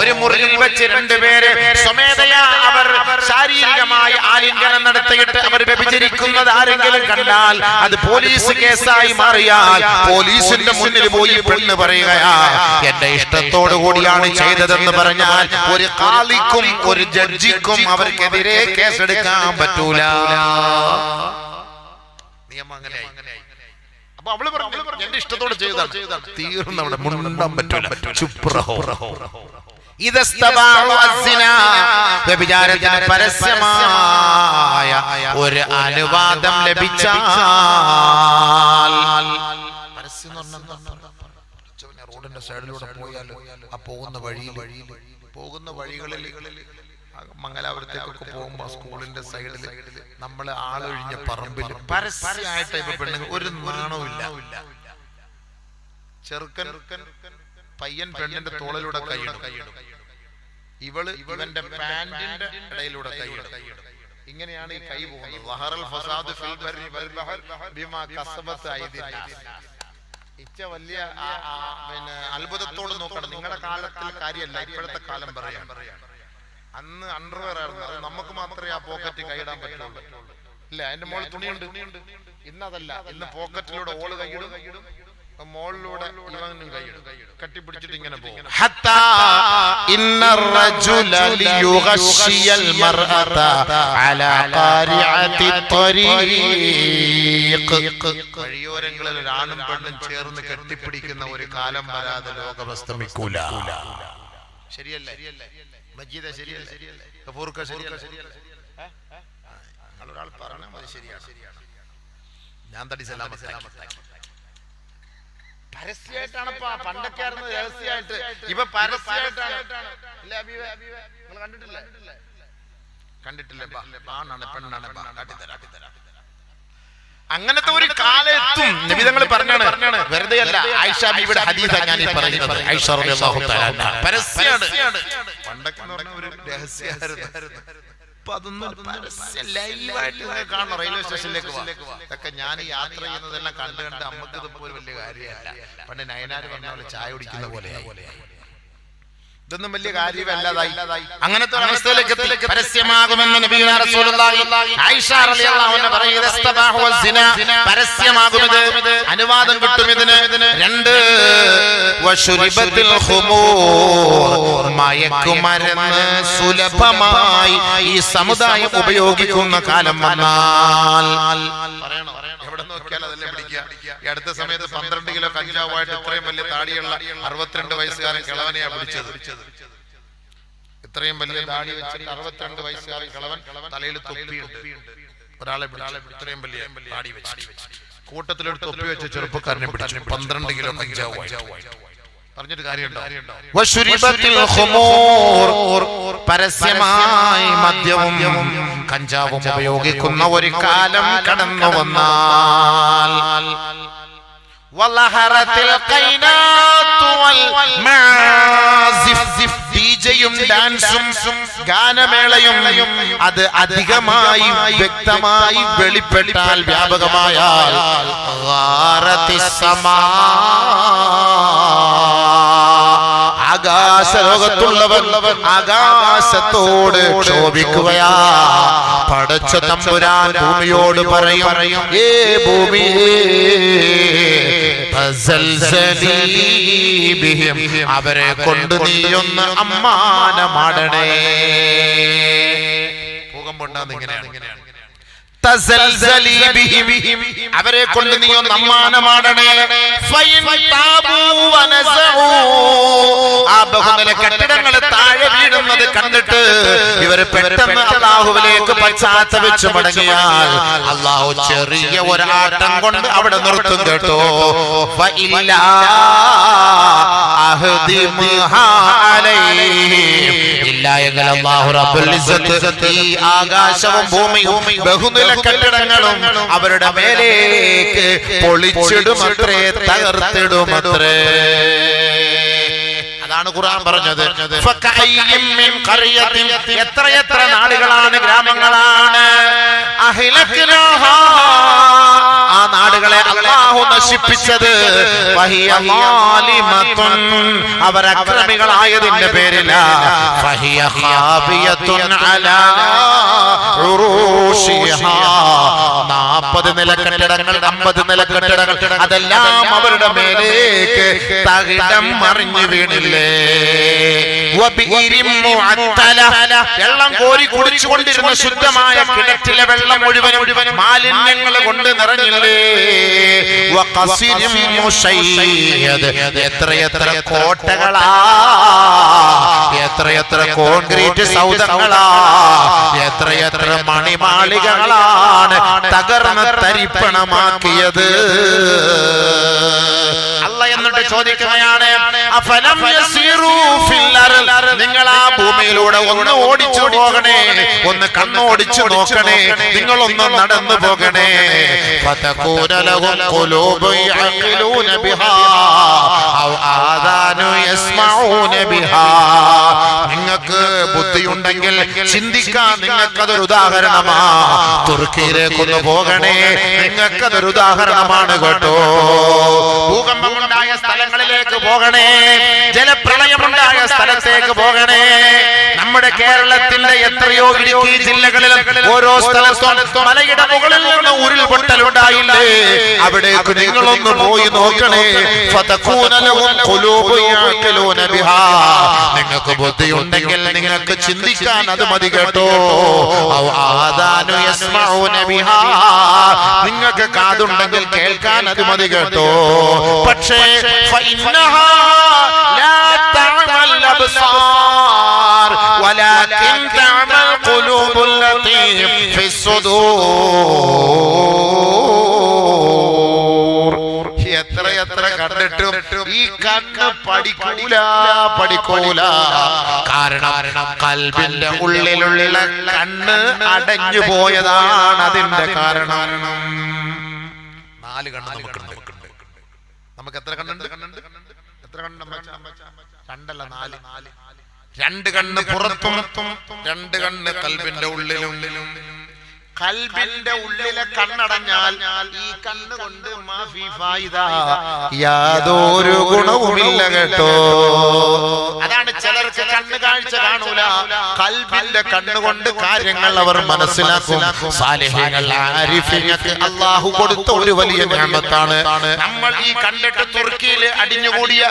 ഒരു മുറിയിൽ വെച്ച് 2 പേര് സ്വമേധയാ അവർ ശാരീരികമായി ആലിംഗനം നടത്തിയിട്ട് അവർ വ്യഭിചരിക്കുന്നത് ആരെങ്കിലും കണ്ടാൽ അത് പോലീസ് കേസായി മാറിയാൽ പോലീസിന്റെ മുന്നിൽ പോയി പെണ്ണ് പറയുകയാ, എന്റെ ഇഷ്ടത്തോടു കൂടിയാണ് ചെയ്തതെന്ന് പറഞ്ഞാൽ ഒരു ഖാദിക്കും ഒരു ജഡ്ജിക്കും അവർക്കെതിരെ കേസെടുക്കാൻ പറ്റൂല. നിയമം അങ്ങനെയായി. അപ്പൊ അവള് പറഞ്ഞു, എന്റെ ഇഷ്ടത്തോടെ ചെയ്താണ്, തീർന്നു, അവിടെ മുണ്ടാൻ പറ്റൂല. വ്യഭിചാരത്തിന് പരസ്യമായ ഒരു അനുവാദം ലഭിച്ചാൽ, റോഡിന്റെ സൈഡിലൂടെ പോയാലോ ആ പോകുന്ന വഴികളിൽ മംഗലാപുരത്തേക്കൊക്കെ പോകുമ്പോ സ്കൂളിന്റെ സൈഡിൽ നമ്മള് ആളൊഴിഞ്ഞ പറമ്പിൽ പരസ്യമായിട്ട് ഇപ്പൊ പെണ്ണുങ്ങൾ ഒരു നാണവും ഇല്ല. ചെറുക്കൻ പയ്യൻ പെണ്ണിന്റെ തോളിലൂടെ കൈയിടും, ഇവള് ഇവന്റെ പാന്റിന്റെ ഇടയിലൂടെ കൈയിടും. ഇങ്ങനെയാണ് ഈ കൈ പോകുന്നത്. വഹറൽ ഫസാദു ഫിൽ ബർരി വൽ ബഹർ ബിമാ കസബത് അയ്ദിന്നാസ്. ഇച്ച വലിയ പിന്നെ അത്ഭുതത്തോട് നോക്കണം. നിങ്ങളുടെ കാലത്തിൽ കാര്യമല്ല, ഇപ്പോഴത്തെ കാലം പറയാം. അന്ന് അണ്ടർവെയർ ആയിരുന്നു, അത് നമുക്ക് മാത്രമേ ആ പോക്കറ്റ് കൈയിടാൻ പറ്റുള്ളൂ. ഇല്ല, അതിന്റെ മുകളിൽ തുണിയുണ്ട്. ഇന്നതല്ല, ഇന്ന് പോക്കറ്റിലൂടെ ഓള് കൈയിടും, മോളിലൂടെ ഇവനും കൈയിടും, കെട്ടിപ്പിടിച്ചിട്ട് ഇങ്ങനെ പോകും. വഴിയോരങ്ങളിൽ ഒരാണും പെണ്ണും ചേർന്ന് കെട്ടിപ്പിടിക്കുന്ന ഒരു കാലം വരാതെ ലോകം അസ്തമിക്കൂല. ശരിയല്ലേ മജീദ? ശരിയല്ലേ കപൂർക്ക? ശരിയല്ലേ? ഒരാൾ പറഞ്ഞാൽ മതി ശരിയാണ്. ഞാൻ തടി സലാമത്താക്കി. പരസ്യമായിട്ടാണ് പണ്ടൊക്കെ ആയിരുന്നു രഹസ്യമായിട്ട്, ഇപ്പൊ പരസ്യമായിട്ടാണ്. നിങ്ങൾ കണ്ടിട്ടില്ലേ? ആണാണ് പെണ്ണാണ്. അങ്ങനത്തെ ഒരു കാലത്തും നബി തങ്ങൾ പറഞ്ഞാണ്, വെറുതെ അല്ല. ആയിഷ ബീവിയുടെ ഹദീസാണ് ഞാൻ ഈ പറയുന്നത്. ആയിഷ റളിയല്ലാഹു തആല അൻഹ പരസ്യമാണ്. പണ്ടൊക്കെ ഒരു രഹസ്യമായിരുന്നു. ഇപ്പൊ അതൊന്നും പരസ്യം ലൈവായിട്ട് കാണണം. റെയിൽവേ സ്റ്റേഷനിലേക്ക് ഇതൊക്കെ ഞാൻ യാത്ര ചെയ്യുന്നതെല്ലാം കണ്ട് അമ്മക്ക് ഇതിപ്പോ ഒരു വലിയ കാര്യമല്ല. പണ്ട് നയനാര് പറഞ്ഞ പോലെ ചായ കുടിക്കുന്ന പോലെയായി. ഇതൊന്നും വലിയ കാര്യമല്ലാതായി. അങ്ങനത്തെ അവസ്ഥയിലേക്ക് പരസ്യമാകുമെന്ന് നബിയുനാ റസൂലുള്ളാഹി ആയിഷ റളിയല്ലാഹു അൻഹ പറയുന്നത് പരസ്യമാകുന്നത് അനുവാദം കിട്ടും ഇതിന്. 2 വശുരിബത്തിൽ ഖുമൂർ മയക്കുമരുന്ന് സുലഭമായി ഈ സമുദായം ഉപയോഗിക്കുന്ന കാലം വന്നാൽ പറയണം. എവിടെ നോക്കിയാൽ അതല്ലേ പിടിക്കുക. ഈ അടുത്ത സമയത്ത് 12 കിലോ കഞ്ചാവായിട്ട് ഇത്രയും വലിയ താടിയുള്ള 62 വയസ്സുകാരൻ കിളവനെയാണ് പിടിച്ചത്. ഇത്രയും വലിയ താടി വെച്ചിട്ട് 62 വയസ്സുകാരൻ കിളവൻ, തലയിൽ തൊപ്പിയുണ്ട്. ഒരാളെ ഇത്രയും വലിയ താടി വെച്ചിട്ട് കൂട്ടത്തിലൊരു തൊപ്പി വെച്ച ചെറുപ്പക്കാരനെ പിടിച്ചു. 12 കിലോ കഞ്ചാവായിട്ട്. പറഞ്ഞിട്ട് കാര്യമുണ്ടോ? പരസ്യമായി മദ്യവും കഞ്ചാവും ഉപയോഗിക്കുന്ന ഒരു കാലം കടന്നു വന്നാൽ ഡിജയും ഡാൻസും ഗാനമേളയും അത് അധികമായി വ്യക്തമായി വെളിപ്പെട്ടാൽ, വ്യാപകമായാൽ ആകാശലോകത്തുള്ളവർ ആകാശത്തോട് ക്ഷോഭിക്കുകയാ. പടച്ച തമ്പുരാൻ ഭൂമിയോട് പറയും, ഏ ഭൂമിയേ അവരെ കൊണ്ട് നീയൊന്ന് അമ്മാനമാടണേ. ഭൂകമ്പുണ്ടാകുന്ന ഇങ്ങനെയാണ്. അവരെ കൊണ്ട് നീ ഒന്ന് അമ്മാനമാടണേ. ആ ബഹുനില കെട്ടിടങ്ങൾ താഴെ വീഴുന്നത് കണ്ടിട്ട് ഇവര് പെട്ടെന്ന് അല്ലാഹുവിലേക്ക് പശ്ചാത്തപിച്ചു മടങ്ങിയാൽ അല്ലാഹു ചെറിയ ഒരാട്ടം കൊണ്ട് അവിടെ നിർത്തും കേട്ടോ. ഇല്ല എങ്കിൽ അല്ലാഹു റബ്ബുൽ ഇസ്സത്ത് ഈ ആകാശവും ഭൂമിയും ബഹുനില കെട്ടിടങ്ങളും അവരുടെ മേലേക്ക് പൊളിച്ചിടുമത്രേ, തകർത്തിടുമത്രേ. അതാണ് ഖുർആൻ പറഞ്ഞത്. എത്രയെത്ര നാടുകളാണ്, ഗ്രാമങ്ങളാണ്. ആ നാടുകളെ അല്ലാഹു നശിപ്പിച്ചത് അവർ അക്രമികളായതിന്റെ പേരില. 40 നില കെട്ടിടങ്ങൾ, 50 നില കെട്ടിടങ്ങൾ, അതെല്ലാം അവരുടെ മേലേക്ക് തകിടം മറിഞ്ഞു വീണില്ലേ. വെള്ളം കോരി കുടിച്ചുകൊണ്ടിരുന്ന ശുദ്ധമായ കിണറ്റിലെ വെള്ളം മുഴുവനും മാലിന്യങ്ങൾ കൊണ്ട് നിറഞ്ഞില്ലേ. എത്രയെത്ര കോട്ടകളാ, എത്രയെത്ര കോൺക്രീറ്റ് സൗധങ്ങളാ, എത്രയെത്ര മണിമാളികകളാണ് തകർന്ന് തരിപ്പണമാക്കിയത്. അല്ലാഹ് എന്നിട്ട് ചോദിക്കുകയാണ്, നിങ്ങൾ ആ ഭൂമിയിലൂടെ ഒന്ന് ഓടിച്ചു പോകണേ, ഒന്ന് കണ്ണോടിച്ചു നോക്കണേ, നിങ്ങളൊന്ന് നടന്നു പോകണേ. നിങ്ങൾക്ക് ബുദ്ധിയുണ്ടെങ്കിൽ ചിന്തിക്കാൻ നിങ്ങൾക്കതൊരു ഉദാഹരണമാ. തുർക്കിയിലേക്കൊന്ന് പോകണേ, നിങ്ങൾക്കതൊരു ഉദാഹരണമാണ് കേട്ടോ. ഭൂകമ്പമുണ്ടായ സ്ഥലങ്ങളിലേക്ക് പോകണേ, ജലപ്രളയമുണ്ടായ സ്ഥലത്തേക്ക് പോകണേ. നമ്മുടെ കേരളത്തിന്റെ എത്രയോ ഇടുക്കി ജില്ലകളിലും ഓരോ സ്ഥലത്തും മലയുടെ മുകളിൽ നിന്ന് ഉരുൾപൊട്ടലുണ്ടായില്ലേ, അവിടേക്ക് നിങ്ങളൊന്ന് പോയി നോക്കണേ. നിങ്ങൾക്ക് ബുദ്ധിയുണ്ടെങ്കിൽ നിങ്ങൾക്ക് ചിന്തിക്കാൻ അത് മതി കേട്ടോ. നിങ്ങൾക്ക് കാതുണ്ടെങ്കിൽ കേൾക്കാൻ അത് മതി കേട്ടോ. പക്ഷേ ولكن تعمى القلوب التي في الصدور. എത്ര കണ്ടിട്ടും ഈ കണ്ണ് പഠിക്കൂല. കാരണം കൽബിന്റെ ഉള്ളിലുള്ള കണ്ണ് അടഞ്ഞു പോയതാണ് അതിന്റെ കാരണം. 4 കണ്ണ് നമുക്കുണ്ട്. നമുക്ക് എത്ര കണ്ണുണ്ട്? എത്ര കണ്ണുണ്ട്? 2 അല്ല 4. 2 കണ്ണ് പുറത്തും 2 കണ്ണ് കൽബിന്റെ ഉള്ളിലും. കൽബിന്റെ ഉള്ളിലെ കണ്ണടഞ്ഞാൽ ഈ കണ്ണുകൊണ്ട് യാതൊരു ഗുണവുമില്ല കേട്ടോ. അതാണ് ചിലർക്ക് കണ്ണ് കാഴ്ച കാണൂല, കൽബിന്റെ കണ്ണുകൊണ്ട് കാര്യങ്ങൾ അവർ മനസ്സിലാക്കും. സാലിഹീങ്ങൾ ആരിഫീങ്ങൾക്ക് അല്ലാഹു കൊടുത്ത ഒരു വലിയ നിഅമത്താണ്. നമ്മൾ ഈ കണ്ടിട്ട് തുർക്കിയിൽ അടിഞ്ഞുകൂടിയ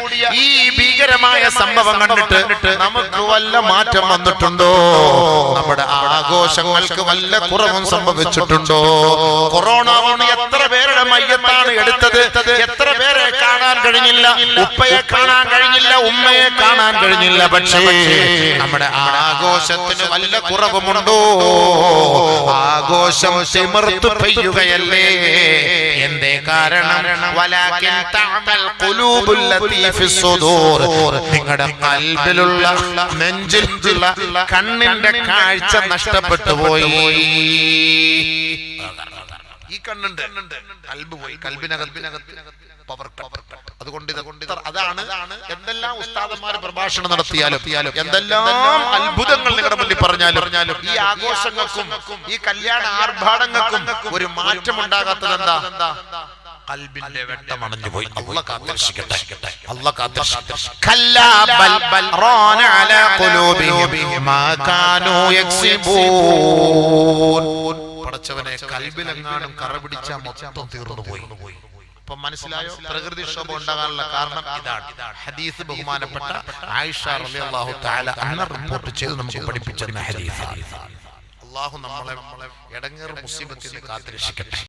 ഈ ഭീകരമായ സംഭവം കണ്ടിട്ട് നമുക്ക് വല്ല മാറ്റം വന്നിട്ടുണ്ടോ? നമ്മുടെ ആഘോഷങ്ങൾക്ക് വല്ല കുറവും സംഭവിച്ചിട്ടുണ്ടോ? കൊറോണ വന്ന് എത്ര പേരുടെ മയ്യത്താണ് എടുത്തത്, എത്ര പേരെ കാണാൻ കഴിഞ്ഞില്ല, ഉപ്പയെ കാണാൻ കഴിഞ്ഞില്ല, ഉമ്മയെ കാണാൻ കഴിഞ്ഞില്ല. പക്ഷേ നമ്മുടെ ആഘോഷത്തിന് വല്ല കുറവുമുണ്ടോ? ആഘോഷം തിമിർത്തു പെയ്യുകയല്ലേ. എന്തേ കാരണം? വലാകിൻ തഅമൽ ഖുലൂബുൽ ലതീ ഫിസ്സുദൂർ. നിങ്ങളുടെ കൽബിലുള്ള നെഞ്ചിലുള്ള കണ്ണിന്റെ കാഴ്ച നഷ്ടപ്പെട്ടു പോയി. ഈ കണ്ണുണ്ട്, കൽബ് പോയി. കൽബിനകത്ത് പവർ കട്ട്. അതുകൊണ്ട് അതാണ് എന്തെല്ലാം ഉസ്താദന്മാർ പ്രഭാഷണം നടത്തിയാലും എന്തെല്ലാം അത്ഭുതങ്ങൾ നിങ്ങളുടെ മുന്നിൽ പറഞ്ഞാലും ഈ ആഘോഷങ്ങൾക്കും ഈ കല്യാണ ആർഭാടങ്ങൾക്കും ഒരു മാറ്റം ഉണ്ടാകാത്തത് എന്താ? കൽബിന്റെ വെട്ടം അണഞ്ഞു പോയി. അല്ലാഹു കാത്തിരക്ഷിക്കട്ടെ, അല്ലാഹു കാത്തിരക്ഷിക്കട്ടെ. കല്ലാ ബൽ റാന അലാ ഖുലൂബിഹിം മാ കാനൂ യക്സിബൂൻ. പടച്ചവനെ, കൽബിലെങ്ങാനും കറ പിടിച്ചാൽ മൊത്തം തീർന്നു പോയി. അപ്പൊ മനസ്സിലായോ? പ്രകൃതിക്ഷോഭം ഉണ്ടാകാനുള്ള കാരണം ഇതാണ്. ഹദീസ് ബഹുമാനപ്പെട്ട ആയിഷ റളിയല്ലാഹു തആല അൻഹ റിപ്പോർട്ട് ചെയ്ത് നമുക്ക് പഠിപ്പിച്ചെന്ന ഹദീസ്. അല്ലാഹു നമ്മളെ ഇടങ്ങേറ് മുസീബത്തിൽ നിന്ന് കാത്തിരക്ഷിക്കട്ടെ.